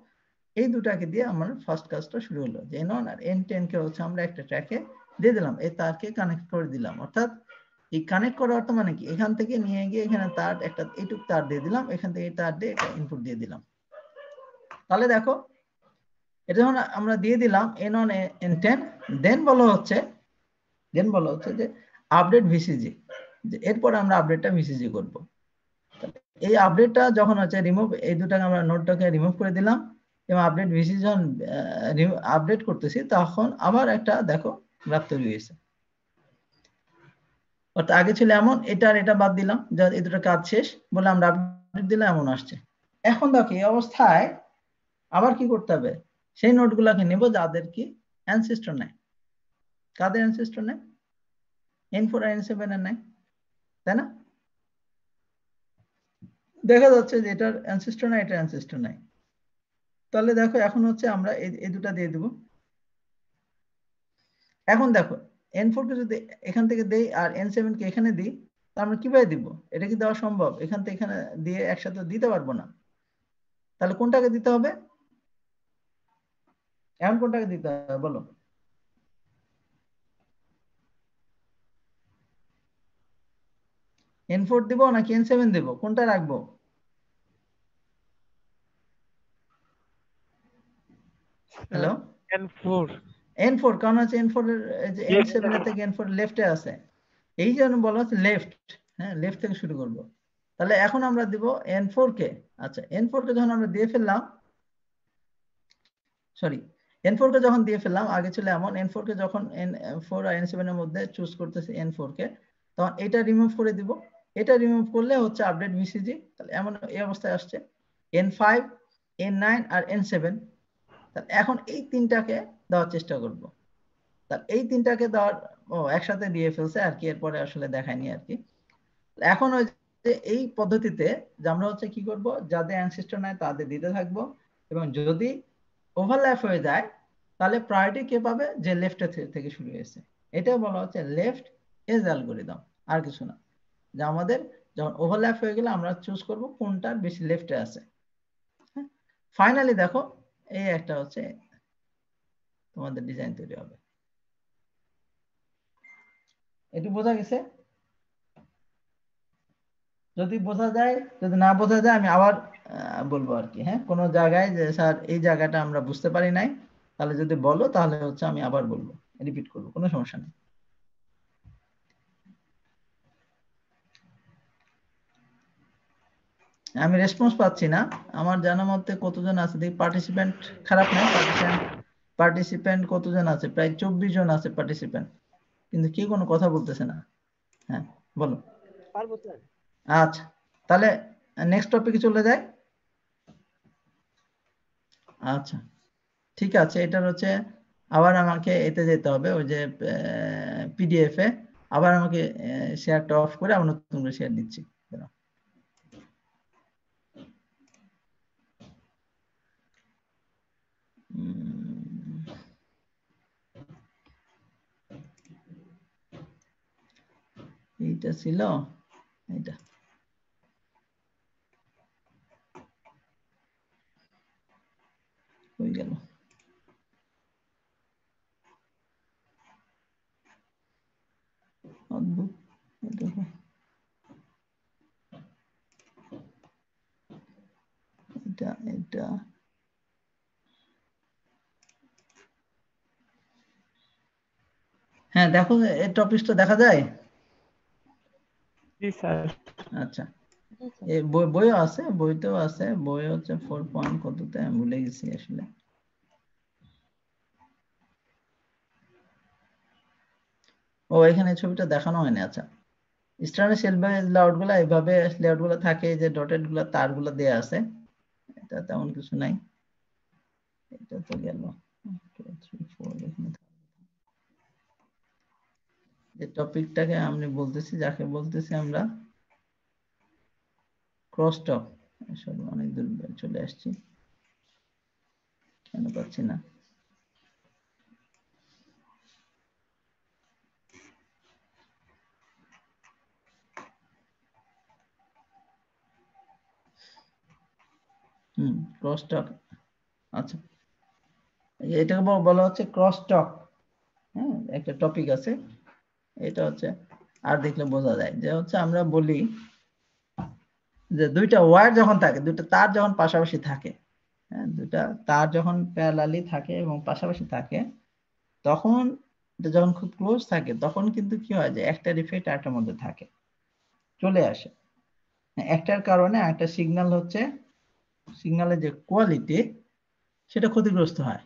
এই দুটাকে দিয়ে আমার ফার্স্ট কাজটা শুরু হলো, যে N1 আর N10 কে হচ্ছে আমরা একটা ট্র্যাকে দিয়ে দিলাম, এই তারকে কানেক্ট করে দিলাম। অর্থাৎ এই কানেক্ট করার অর্থ মানে কি, এখান থেকে নিয়ে গিয়ে এখানে তার একটা এইটুক তার দিয়ে দিলাম, এখান থেকে তার দিয়ে একটা ইনপুট দিয়ে দিলাম। তাহলে দেখো এটা যখন আমরা দিয়ে দিলাম N1 N10, দেন বলা হচ্ছে যে আপডেট ভিসিজি, যে এরপর আমরা আপডেটটা ভিসিজি করব। এই আপডেটটা যখন হচ্ছে রিমুভ, এই দুটাকে আমরা নোডটাকে রিমুভ করে দিলাম, এবং আপডেট ভিসিজি যখন আপডেট করতেছি, তখন আবার একটা দেখো গ্রাফ তৈরি হয়েছে। অর্থাৎ আগে ছিল এমন, এটা আর এটা বাদ দিলাম, এই দুটো কাজ শেষ বলে আমরা আপডেট দিলাম, এমন আসছে। এখন দেখো এই অবস্থায় আবার কি করতে হবে, সেই নোটগুলোকে নেব যাদের কি অ্যানসেস্টর নাই। কাদের অ্যানসেস্টর নাই? N4 আর N7 এর নাই, তাই না? দেখা যাচ্ছে যে এটার অ্যানসেস্টর নাই, এটার অ্যানসেস্টর নাই। তাহলে দেখো এখন হচ্ছে আমরা এই দুটো দিয়ে দেব। এখন দেখো N4 কে যদি এখান থেকে দেই আর N7 কে এখানে দিই, তা আমরা কিভাবে দিব? এটা কি দেওয়া সম্ভব? এখান থেকে এখানে দিয়ে একসাথে দিতে পারবো না। তাহলে কোনটাকে দিতে হবে? এখন কোনটাকে দিতে হবে বলো? N4 দিব নাকি N7 দেব, কোনটা রাখবো? হ্যালো, N4 N4 কারণ হচ্ছে N4 এর যে Yes, N7 এর থেকে N4 লেফটে আছে, এই জন্য বলা হচ্ছে লেফট। হ্যাঁ, লেফট থেকে শুরু করব। তাহলে এখন আমরা দিব N4 কে। আচ্ছা, N4 কে যখন আমরা দিয়ে ফেললাম, সরি, N4 কে যখন দিয়ে ফেললাম, আগে ছিল এমন N4 কে যখন N4 আর N7 এর মধ্যে চুজ করতেছি N4 কে, তখন এটা রিমুভ করে দিব। এটা রিমুভ করলে হচ্ছে আপডেট ভিসিজি। তাহলে এমন এই অবস্থায় আসছে N5, N9 আর N7। তাহলে এখন এই তিনটাকে দেওয়ার চেষ্টা করব। তাহলে এই তিনটাকে দেওয়ার, একসাথে দিয়ে ফেলছে আর কি, এরপরে আসলে দেখায়নি আর কি। এখন ওই যে এই পদ্ধতিতে যে আমরা হচ্ছে কি করব, যাদের অ্যানসেস্টর নাই তাদের দিতে থাকবো, এবং যদি ওভারল্যাপ হয়ে যায় তাহলে প্রায়োরিটি কে পাবে, যে লেফট থেকে শুরু হয়েছে। এটা বলা হচ্ছে লেফট এজ অ্যালগরিদম, আর কিছু না। যে আমাদের যখন ওভারল্যাপ হয়ে গেলে আমরা চুজ করব কোনটা বেশি লেফটে আছে। ফাইনালি দেখো, এই একটা হচ্ছে তোমাদের ডিজাইন তৈরি হবে। একটু বোঝা গেছে? যদি বোঝা যায়, যদি না বোঝা যায় আমি আবার বলবো আর কি। হ্যাঁ, কোনো জায়গায় যে স্যার এই জায়গাটা আমরা বুঝতে পারি নাই, তাহলে যদি বলো তাহলে হচ্ছে আমি আবার বলবো, রিপিট করবো, কোনো সমস্যা নেই। আমি রেসপন্স পাচ্ছি না, আমার জানা মতে কতজন আছে দেখি। পার্টিসিপেন্ট খারাপ নাই, পার্টিসিপেন্ট কতজন আছে? প্রায় 24 জন আছে পার্টিসিপেন্ট, কিন্তু কেউ কোনো কথা বলতেছে না। হ্যাঁ, বলো। আচ্ছা, তাহলে নেক্সট টপিকে চলে যাই। আচ্ছা, ঠিক আছে। এটার হচ্ছে আবার আমাকে এতে যেতে হবে, ওই যে পিডিএফ এ। আবার আমাকে শেয়ারটা অফ করে আবার নতুন করে শেয়ার দিচ্ছি। এইটা ছিল, এইটা হয়ে গেল। অদ্ভুত, এটা এটা হ্যাঁ, দেখো এই টপিকটা দেখা যায়। জি স্যার। আচ্ছা, এই বইও আছে, বইতেও আছে। বই হচ্ছে 4 পয়েন্ট কততে আমি ভুলে গেছি আসলে। ও, এখানে ছবিটা দেখানো হয়নি। আচ্ছা, স্ট্যান্ডার্ড সেল বাই লেআউট গুলা এইভাবে লেআউট গুলা থাকে, যে ডটেড গুলা তার গুলা দেয়া আছে। এটা তেমন কিছু নাই। এটা তো গেল 2 3 4। এখানে যে টপিকটাকে আমি বলতেছি, যাকে বলতেছি আমরা ক্রসটক। আসলে অনেক দূর চলে আসছি, কেন পাচ্ছি না। ক্রসটক। আচ্ছা, এটাকে বলা হচ্ছে ক্রসটক। হ্যাঁ, একটা টপিক আছে, এটা হচ্ছে আর দেখলে বোঝা যায় যে হচ্ছে আমরা বলি যে দুইটা ওয়্যার যখন থাকে, দুইটা তার যখন পাশাপাশি থাকে, হ্যাঁ, দুইটা তার যখন প্যারালালি থাকে এবং পাশাপাশি থাকে, তখন এটা যখন খুব ক্লোজ থাকে তখন কিন্তু কি হয়, যে একটার ইফেক্ট আরেকটার মধ্যে থাকে, চলে আসে। একটার কারণে একটা সিগন্যাল হচ্ছে, সিগন্যালের যে কোয়ালিটি সেটা ক্ষতিগ্রস্ত হয়।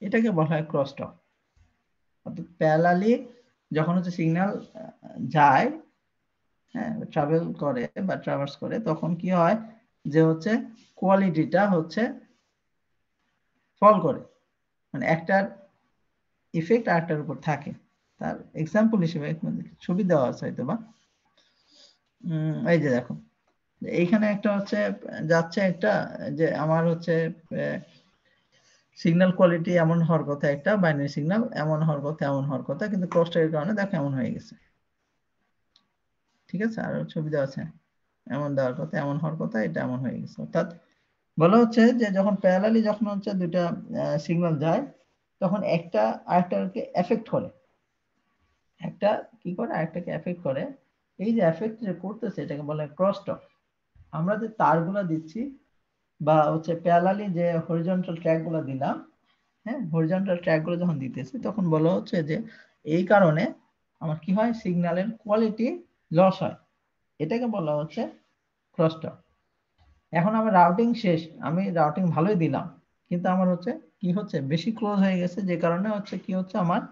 এটাকে বলা হয় ক্রসটক। অর্থাৎ প্যারালালি যখন হচ্ছে সিগন্যাল যায়, হ্যাঁ, ট্রাভেল করে বা ট্রাভার্স করে, তখন কি হয় যে হচ্ছে কোয়ালিটিটা হচ্ছে ফল করে, মানে একটার ইফেক্ট আরেকটার উপর থাকে। তার এক্সাম্পল হিসেবে ছবি দেওয়া আছে হয়তো বা, এই যে দেখো, এইখানে একটা হচ্ছে যাচ্ছে একটা, যে আমার হচ্ছে সিগন্যাল কোয়ালিটি এমন হওয়ার কথা, একটা বাইনারি সিগন্যাল এমন হওয়ার কথা, এমন হওয়ার কথা, কিন্তু ক্রসটকের কারণে দেখো এমন হয়ে গেছে। ঠিক আছে, আর ছবি দেওয়া আছে, এমন দেওয়ার কথা, এমন হওয়ার কথা, এটা এমন হয়ে গেছে। অর্থাৎ বলা হচ্ছে যে যখন প্যারালালি যখন হচ্ছে দুইটা সিগন্যাল যায়, তখন একটা আরেকটাকে এফেক্ট করে, একটা কি করে আরেকটাকে এফেক্ট করে। এই যে এফেক্ট যে করতেছে এটাকে বলে ক্রস টক। আমরা যে তারগুলো দিচ্ছি বা হচ্ছে প্যারালালি যে হরিজন্টাল ট্র্যাক গুলো দিলাম, হ্যাঁ, হরিজন্টাল ট্র্যাক গুলো যখন দিতেছি তখন বলা হচ্ছে যে এই কারণে আমার কি হয়, সিগন্যালের কোয়ালিটি লস হয়, এটাকে বলা হচ্ছে ক্রস টক। এখন আমার রাউটিং শেষ, আমি রাউটিং ভালোই দিলাম, কিন্তু আমার হচ্ছে কি হচ্ছে, বেশি ক্লোজ হয়ে গেছে, যে কারণে হচ্ছে কি হচ্ছে, আমার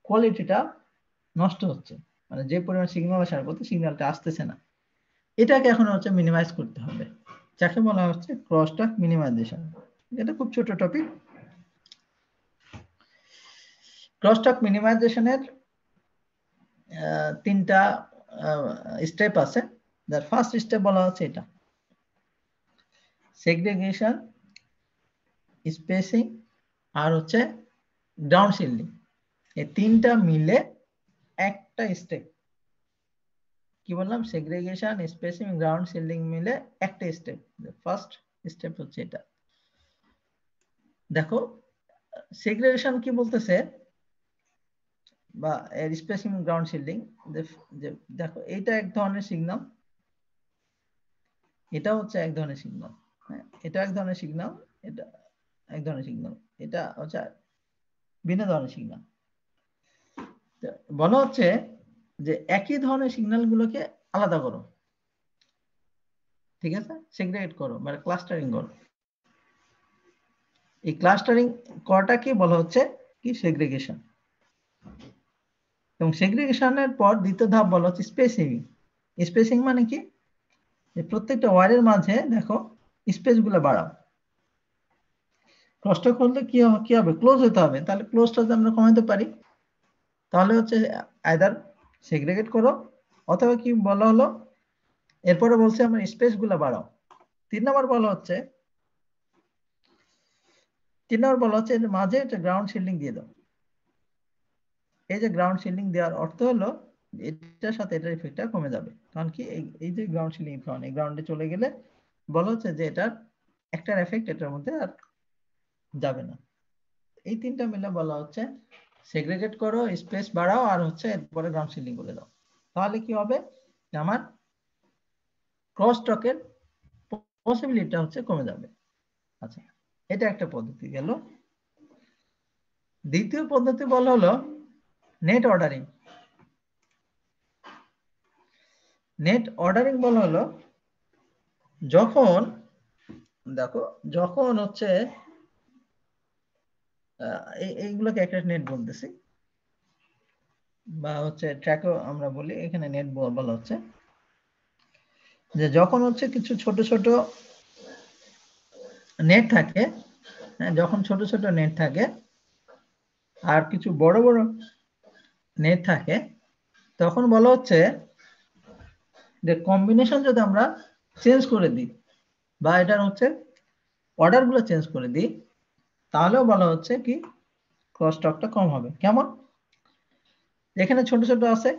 কোয়ালিটিটা নষ্ট হচ্ছে, মানে যে পরিমাণ সিগন্যাল আসার কথা সিগন্যালটা আসতেছে না। এটাকে এখন হচ্ছে মিনিমাইজ করতে হবে, যাকে বলা হচ্ছে ক্রস টক মিনিমাইজেশন। এটা খুব ছোট টপিক। ক্রস টক মিনিমাইজেশনের তিনটা স্টেপ আছে। যার ফার্স্ট স্টেপ বলা হচ্ছে এটা সেগ্রিগেশন, স্পেসিং আর হচ্ছে গ্রাউন্ড শিল্ডিং। এই তিনটা মিলে একটা স্টেপ। কি বললাম, সেগ্রিগেশন, স্পেসিং, গ্রাউন্ড শিল্ডিং মিলে একটা স্টেপ। ফার্স্ট স্টেপ হচ্ছে এটা। দেখো সেগ্রিগেশন কি বলতেছে, বা স্পেসিং গ্রাউন্ড শিল্ডিং, দেখো এইটা এক ধরনের সিগন্যাল, এটা হচ্ছে এক ধরনের সিগন্যাল, হ্যাঁ, এটা এক ধরনের সিগন্যাল, এটা এক ধরনের সিগন্যাল, এটা হচ্ছে ভিন্ন ধরনের সিগন্যাল। বলা হচ্ছে যে একই ধরনের সিগন্যাল গুলোকে আলাদা করো, ঠিক আছে, সেগ্রিগেট করো, মানে ক্লাস্টারিং করো। এই ক্লাস্টারিং করাটাকে বলা হচ্ছে কি, সেগ্রিগেশন। এবং সেগ্রিগেশনের পর দ্বিতীয় ধাপ বলা হচ্ছে স্পেসিং। স্পেসিং মানে কি, প্রত্যেকটা ওয়্যারের মাঝে দেখো স্পেস গুলো বাড়াও। ক্রস টক করলে কি হবে, ক্লোজ হতে হবে, তাহলে ক্লোজটা যদি আমরা কমাতে পারি তাহলে হচ্ছে আইদার সেগ্রিগেট করো, অথবা কি বলা হলো, এরপরে বলছে আমার স্পেস গুলো বাড়াও। 3 নম্বর বলা হচ্ছে এর মাঝে একটা গ্রাউন্ড শিল্ডিং দিয়ে দাও। এই যে গ্রাউন্ড শিল্ডিং দেওয়ার অর্থ হলো এটার সাথে এটার ইফেক্টটা কমে যাবে, কারণ কি এই যে গ্রাউন্ড শিল্ডিং, কারণ এই গ্রাউন্ডে চলে গেলে বলা হচ্ছে যে এটার একটার এফেক্ট এটার মধ্যে আর যাবে না। এই তিনটা মিলে বলা হচ্ছে সেগ্রিগেট করো, স্পেস বাড়াও, আর হচ্ছে এরপরে গ্রাউন্ড শিল্ডিং করে দাও। তাহলে কি হবে, আমার ক্রস টকের পসিবিলিটিটা হচ্ছে কমে যাবে। আচ্ছা, এটা একটা পদ্ধতি গেল। দ্বিতীয় পদ্ধতি বলা হলো নেট অর্ডারিং। নেট অর্ডারিং বলা হলো যখন, দেখো যখন হচ্ছে এইগুলোকে একটা নেট বলতেছি, বা হচ্ছে ট্র্যাকও আমরা বলি, এখানে নেট বলা হচ্ছে যে যখন হচ্ছে কিছু ছোট ছোট নেট থাকে, হ্যাঁ, যখন ছোট ছোট নেট থাকে আর কিছু বড় বড় নেট থাকে, তখন বলা হচ্ছে যে কম্বিনেশন যদি আমরা চেঞ্জ করে দিই, বা এটার হচ্ছে অর্ডার গুলো চেঞ্জ করে দিই, তাহলেও বলা হচ্ছে কি ক্রস টকটা কম হবে। কেমন, এখানে ছোট ছোট আছে,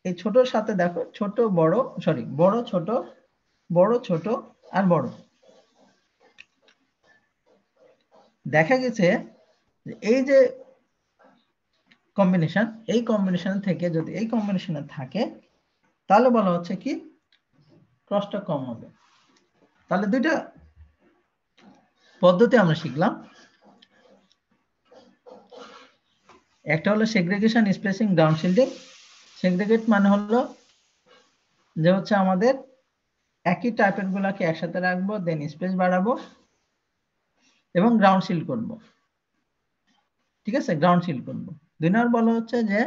এই ছোটর সাথে দেখো ছোট বড়, সরি বড় ছোট, বড় ছোট আর বড়। দেখা গেছে এই যে কম্বিনেশন, এই কম্বিনেশন থেকে যদি এই কম্বিনেশনে থাকে তাহলে বলা হচ্ছে কি ক্রস টক কম হবে। তাহলে দুইটা পদ্ধতি আমরা শিখলাম, একটা হলো segregation, spacing, ground shielding. Segregate মানে হলো যে হচ্ছে আমাদের একই টাইপের গুলাকে একসাথে রাখবো, দেন স্পেস বাড়াবো এবং গ্রাউন্ড শিল্ড করব, ঠিক আছে, গ্রাউন্ড শিল্ড করব। 2 নম্বর বলা হচ্ছে যে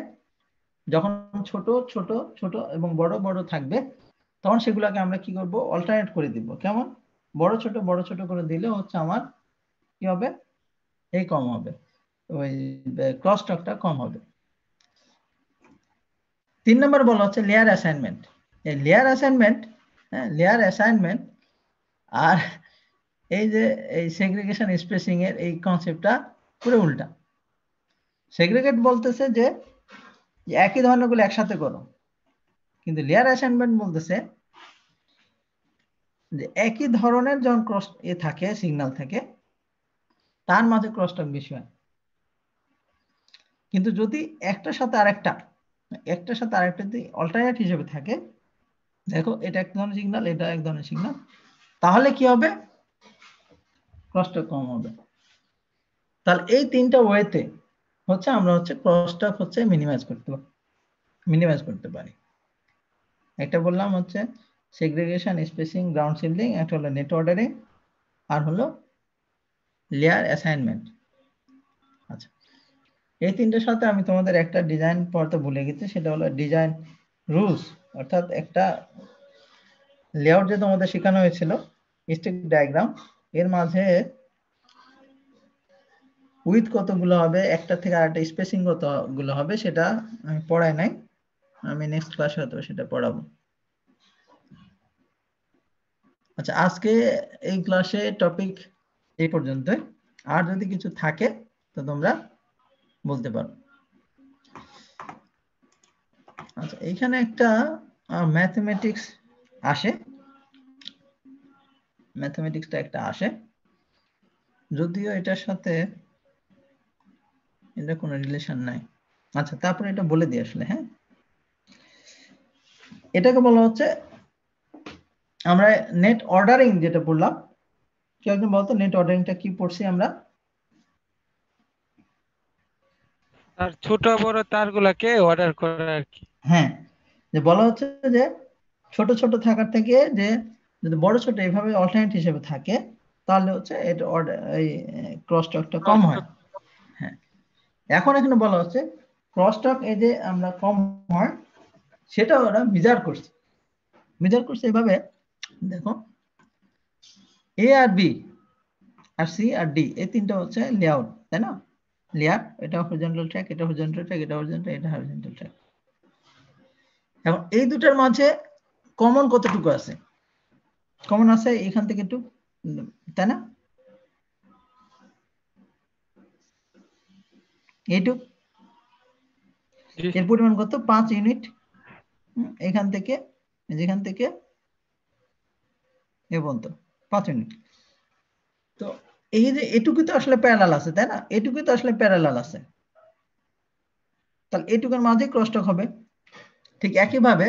যখন ছোট ছোট ছোট এবং বড় বড় থাকবে তখন সেগুলোকে আমরা কি করব, অল্টারনেট করে দিব। কেমন, বড় ছোট করে দিলে হচ্ছে আমার কি হবে, এই কম হবে, ওই ক্রস টকটা কম হবে। 3 নম্বর বলা হচ্ছে লেয়ার অ্যাসাইনমেন্ট। এই লেয়ার অ্যাসাইনমেন্ট, হ্যাঁ, লেয়ার অ্যাসাইনমেন্ট আর এই যে এই সেগ্রিগেশন স্পেসিং এর এই কনসেপ্টটা পুরো উল্টা। সেগ্রিগেট বলতেছে যে একই ধরনের গুলো একসাথে করো, কিন্তু লেয়ার অ্যাসাইনমেন্ট বলতেছে যে একই ধরনের যখন ক্রস থাকে, সিগন্যাল থাকে, তার মাঝে ক্রস টক বেশি হয়। কিন্তু যদি একটার সাথে আরেকটা, একটার সাথে আরেকটা যদি অল্টারনেট হিসেবে থাকে, দেখো এটা এক ধরনের সিগন্যাল, এটা এক ধরনের সিগন্যাল, তাহলে কি হবে? ক্রসটক কম হবে। তাহলে এই তিনটা ওয়েতে হচ্ছে আমরা হচ্ছে ক্রসটক হচ্ছে মিনিমাইজ করতে পারি। একটা বললাম হচ্ছে সেগ্রিগেশন, স্পেসিং, গ্রাউন্ড শিল্ডিং, একটা হলো নেট অর্ডারিং, আর হলো লেয়ার অ্যাসাইনমেন্ট। আচ্ছা, এই তিনটার সাথে আমি তোমাদের একটা ডিজাইন পড়তে ভুলে গেছি, সেটা হলো ডিজাইন রুলস। অর্থাৎ একটা লেআউট যে তোমাদের শেখানো হয়েছিল স্টিক ডায়াগ্রাম, এর মাঝে উইথ কতগুলো হবে, একটা থেকে আরেকটা স্পেসিং কতগুলো হবে, সেটা আমি পড়াই নাই। আমি নেক্সট ক্লাসে হয়তো সেটা পড়াবো। আচ্ছা, আজকে এই ক্লাসে টপিক এই পর্যন্ত। আর যদি কিছু থাকে তো তোমরা বলতে পারো। আচ্ছা, এইখানে একটা ম্যাথমেটিক্স আসে, ম্যাথমেটিক্সটা একটা আসে, যদিও এটার সাথে এটা কোনো রিলেশন নাই। আচ্ছা, তারপরে এটা বলে দিই আসলে। হ্যাঁ, এটাকে বলা হচ্ছে, আমরা নেট অর্ডারিং যেটা বললাম, কি একজন বলতো নেট অর্ডারিংটা কি পড়ছি আমরা? আর ছোট বড় তারগুলাকে অর্ডার করা আর কি। হ্যাঁ, যে বলা হচ্ছে যে ছোট ছোট থাকার থেকে যে যদি বড় ছোট এইভাবে অল্টারনেট হিসেবে থাকে, তাহলে হচ্ছে এটা এই ক্রসটকটা কম হয়। হ্যাঁ, এখন এখানে বলা হচ্ছে ক্রসটক এই যে আমরা কম হয় সেটা ওরা মেজার করছে এইভাবে। দেখো, এ আর বি আর সি আর ডি এই তিনটা হচ্ছে লেআউট, তাই না? লেয়ার, এটা হরিজন্টাল ট্র্যাক, এটা হরিজন্টাল ট্র্যাক, এটা হরিজন্টাল, এটা হরিজন্টাল ট্র্যাক। এখন এই দুটার মাঝে কমন কতটুকু আছে? কমন আছে এখান থেকে একটু, তাই না? এইটুক, এর পরিমাণ কত? 5 ইউনিট। এখান থেকে যেখান থেকে এ পর্যন্ত 5 ইউনিট। তো এই যে এটুকু তো আসলে প্যারালাল আছে, তাই না? এটুকু তো আসলে প্যারালাল আছে, তাহলে এটুকুর মাঝে ক্রসটক হবে। ঠিক একইভাবে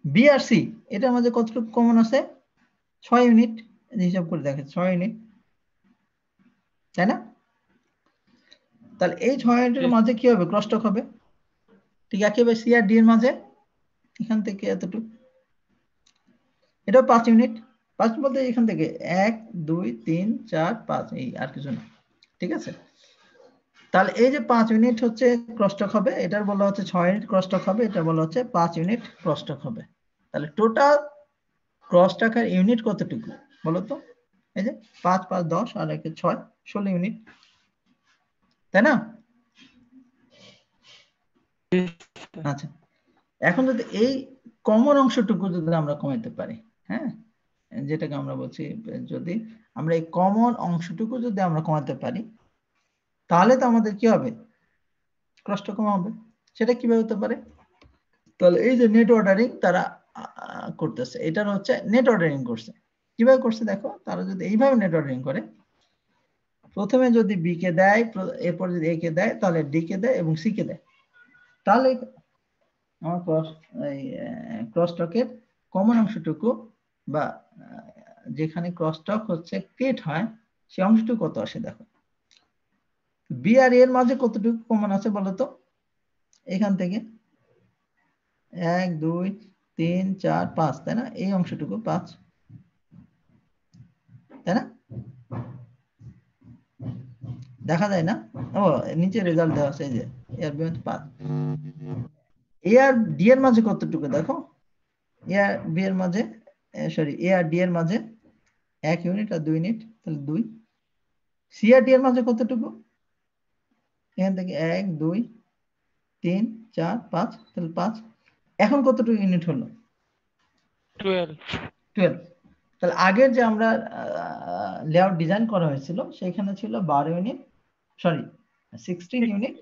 বি আর সি এটার মাঝে কতটুকু কমন আছে? 6 ইউনিট। হিসাব করে দেখেন 6 ইউনিট, তাই না? তাহলে এই 6 ইউনিটের মাঝে কি হবে? ক্রসটক হবে। ঠিক একইভাবে সি আর ডি এর মাঝে এখান থেকে এতটুকু, এটাও 5 ইউনিট। 5 বলতে এখান থেকে 1 2 3 4 5, এই আর কিছু না। ঠিক আছে, তাহলে এই যে 5 ইউনিট হচ্ছে ক্রসটক হবে, এটার বলা হচ্ছে 6 ইউনিট ক্রসটক হবে, এটা বলা হচ্ছে 5 ইউনিট ক্রসটক হবে। তাহলে টোটাল ক্রসটকের ইউনিট কতটুকু বলো তো? এই যে 5 5 10 আর 1 6, 16 ইউনিট, তাই না? আচ্ছা, এখন যদি এই কমন অংশটুকু যদি আমরা কমাইতে পারি, হ্যাঁ, যেটাকে আমরা বলছি, যদি আমরা এই কমন অংশটুকু যদি আমরা কমাতে পারি, তাহলে তো আমাদের কি হবে? ক্রসটক কম হবে। সেটা কিভাবে হতে পারে? তাহলে এই যে নেট অর্ডারিং তারা করতেছে, এটার হচ্ছে নেট অর্ডারিং করছে। কিভাবে করছে দেখো, তারা যদি এইভাবে নেট অর্ডারিং করে, প্রথমে যদি বি কে দেয়, এরপর যদি এ কে দেয়, তাহলে ডি কে দেয় এবং সি কে দেয়, তাহলে আমার ক্রসটকের কমন অংশটুকু বা যেখানে ক্রসটক হচ্ছে ক্রিয়েট হয় সেই অংশটুকু কত আসে দেখো। বি আর এর মাঝে কতটুকু কমন আছে বলতো? এখান থেকে 1 2 3 4 5, তাই না? এই অংশটুকু 5, তাই না? দেখা যায় না? ও, নিচে রেজাল্ট দেওয়া আছে, এই যে এ আর বি 5। এ আর ডি এর মাঝে কতটুকু দেখো? এ আর বি এর মাঝে, সরি, এ আর ডি এর মাঝে 1 ইউনিট আর 2 ইউনিট, তাহলে 2। সি আর ডি এর মাঝে কতটুকু? এখান থেকে 1 2 3 4 5, তাহলে 5। এখন কতটুকু ইউনিট হলো? 12। তাহলে আগের যে আমরা লেআউট ডিজাইন করা হয়েছিল সেখানে ছিল 12 ইউনিট, সরি 16 ইউনিট,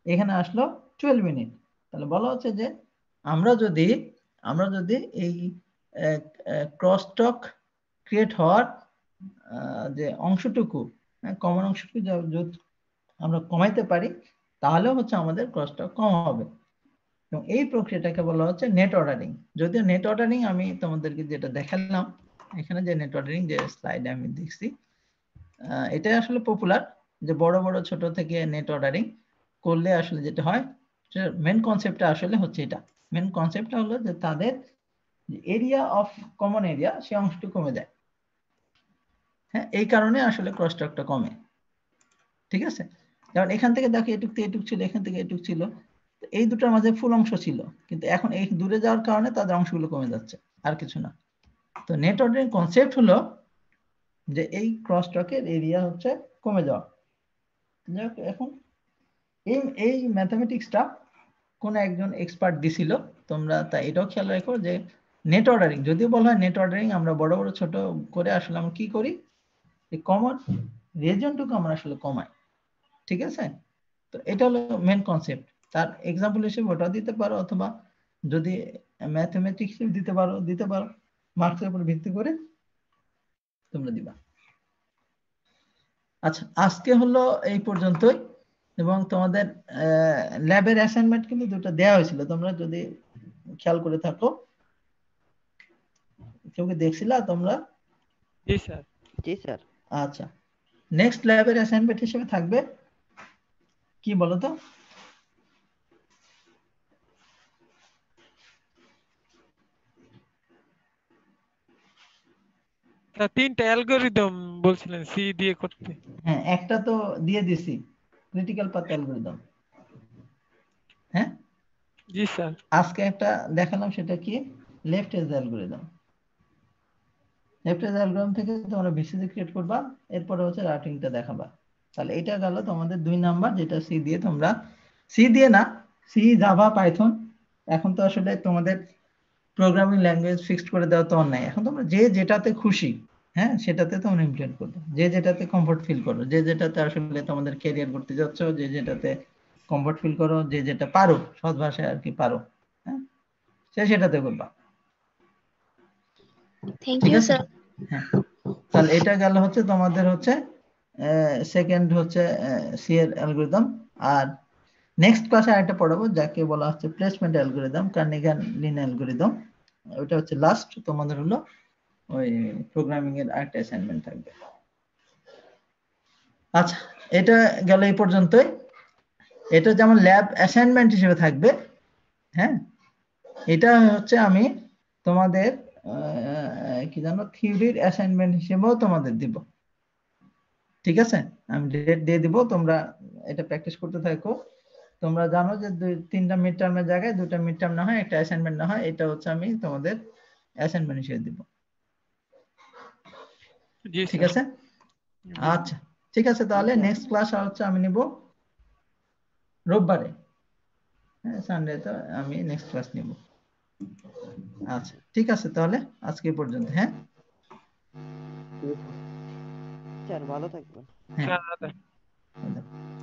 এখানে আসলো 12 ইউনিট। তাহলে বলা হচ্ছে যে আমরা যদি এই ক্রসটক ক্রিয়েট হওয়ার যে অংশটুকু, কমন অংশটুকু যদি আমরা কমাইতে পারি, তাহলেও হচ্ছে আমাদের ক্রসটক কম হবে। এবং এই প্রক্রিয়াটাকে বলা হচ্ছে নেট অর্ডারিং। যদিও নেট অর্ডারিং আমি তোমাদেরকে যেটা দেখালাম এখানে, যে নেট অর্ডারিং যে স্লাইডে আমি দেখছি, এটা আসলে পপুলার, যে বড় বড় ছোট থেকে নেট অর্ডারিং করলে আসলে যেটা হয়, মেন কনসেপ্টটা আসলে হচ্ছে এটা। মেন কনসেপ্টটা হলো যে তাদের এরিয়া অফ কমন এরিয়া সে অংশটুকু কমে যায়। হ্যাঁ, এই কারণে আসলে ক্রসটকটা কমে। ঠিক আছে, যেমন এখান থেকে দেখো এটুক থেকে এটুক ছিল, এখান থেকে এটুক ছিল, এই দুটার মাঝে ফুল অংশ ছিল, কিন্তু এখন এই দূরে যাওয়ার কারণে তাদের অংশগুলো কমে যাচ্ছে, আর কিছু না। তো নেট অর্ডারিং কনসেপ্ট হলো যে এই ক্রসটকের এরিয়া হচ্ছে কমে যাওয়া। এখন এই এই ম্যাথমেটিক্সটা কোন একজন এক্সপার্ট দিছিল, তোমরা তাই এটাও খেয়াল রাখো যে নেট অর্ডারিং যদিও বলা হয় নেট অর্ডারিং, আমরা বড় বড় ছোট করে আসলে আমরা কি করি, এই কমন রিজনটুকু আমরা আসলে কমাই। ঠিক আছে, তো এটা হলো মেন কনসেপ্ট। তার এক্সাম্পল হিসেবে ওটা দিতে পারো, অথবা যদি ম্যাথমেটিক্স দিতে পারো মার্কসের উপর ভিত্তি করে তোমরা দিবা। আচ্ছা, আজকে হলো এই পর্যন্তই। এবং তোমাদের ল্যাবের অ্যাসাইনমেন্ট কিন্তু দুটো দেওয়া হয়েছিল, তোমরা যদি খেয়াল করে থাকো। কেউ কি দেখছিলা তোমরা? জি স্যার। জি স্যার। আচ্ছা, নেক্সট ল্যাবের অ্যাসাইনমেন্ট হিসেবে থাকবে কি বলো তো? স্যার 3টা অ্যালগরিদম বলছিলেন সি দিয়ে করতে। হ্যাঁ, একটা তো দিয়ে দিছি, ক্রিটিক্যাল পাথ অ্যালগরিদম। হ্যাঁ, জি স্যার। আজকে একটা দেখালাম, সেটা কি left edge algorithm. Left edge algorithm থেকে তোমরা ভিসিসি ক্রিয়েট করবা, এরপরে হচ্ছে রাউটিংটা দেখাবা। তাহলে এটা গেল তোমাদের 2 নাম্বার, যেটা সি দিয়ে তোমরা, সি দিয়ে না, সি, জাভা, পাইথন। এখন তো আসলে তোমাদের প্রোগ্রামিং ল্যাঙ্গুয়েজ ফিক্সড করে দেওয়া তো অন্যায়, এখন তোমরা যে যেটাতে খুশি, হ্যাঁ, সেটাতে তোমরা ইমপ্লিমেন্ট করবে, যে যেটাতে কমফর্ট ফিল করো, যে যেটাতে আসলে তোমাদের ক্যারিয়ার করতে যাচ্ছ, যে যেটাতে কমফর্ট ফিল করো, যে যেটা পারো, সহজ ভাষায় আর কি পারো, হ্যাঁ, সেটাতে করবা। থ্যাংক ঠিক ইউ আছে, স্যার। হ্যাঁ। তাহলে এটা গেল হচ্ছে তোমাদের হচ্ছে সেকেন্ড হচ্ছে সি এর অ্যালগরিদম। আর নেক্সট ক্লাসে আরেকটা পড়াবো যাকে বলা হচ্ছে প্লেসমেন্ট অ্যালগরিদম, কার্নিঘান লিন অ্যালগরিদম। ওটা হচ্ছে লাস্ট তোমাদের হলো ওই প্রোগ্রামিং এর আরেকটা অ্যাসাইনমেন্ট থাকবে। আচ্ছা, এটা গেল এই পর্যন্তই। এটা যেমন ল্যাব অ্যাসাইনমেন্ট হিসেবে থাকবে, হ্যাঁ, এটা হচ্ছে আমি তোমাদের কি জানো থিওরির অ্যাসাইনমেন্ট হিসেবেও তোমাদের দিব। ঠিক আছে, আমি ডেট দিয়ে দিব, তোমরা এটা প্র্যাকটিস করতে থাকো। তোমরা জানো যে 3টা মিড টার্মের জায়গায় 2টা মিড টার্ম না হয়, একটা অ্যাসাইনমেন্ট না হয়, এটা হচ্ছে আমি তোমাদের অ্যাসাইনমেন্ট হিসেবে দিব। জি ঠিক স্যার। আছে, আচ্ছা ঠিক আছে। তাহলে নেক্সট ক্লাস হচ্ছে আমি নিব রোববারে, হ্যাঁ, সানডে তো আমি নেক্সট ক্লাস নিব। আচ্ছা ঠিক আছে, তাহলে আজকে এই পর্যন্ত। হ্যাঁ ঠিক আছে। স্যার ভালো থাকবেন। হ্যাঁ। স্যার ধন্যবাদ।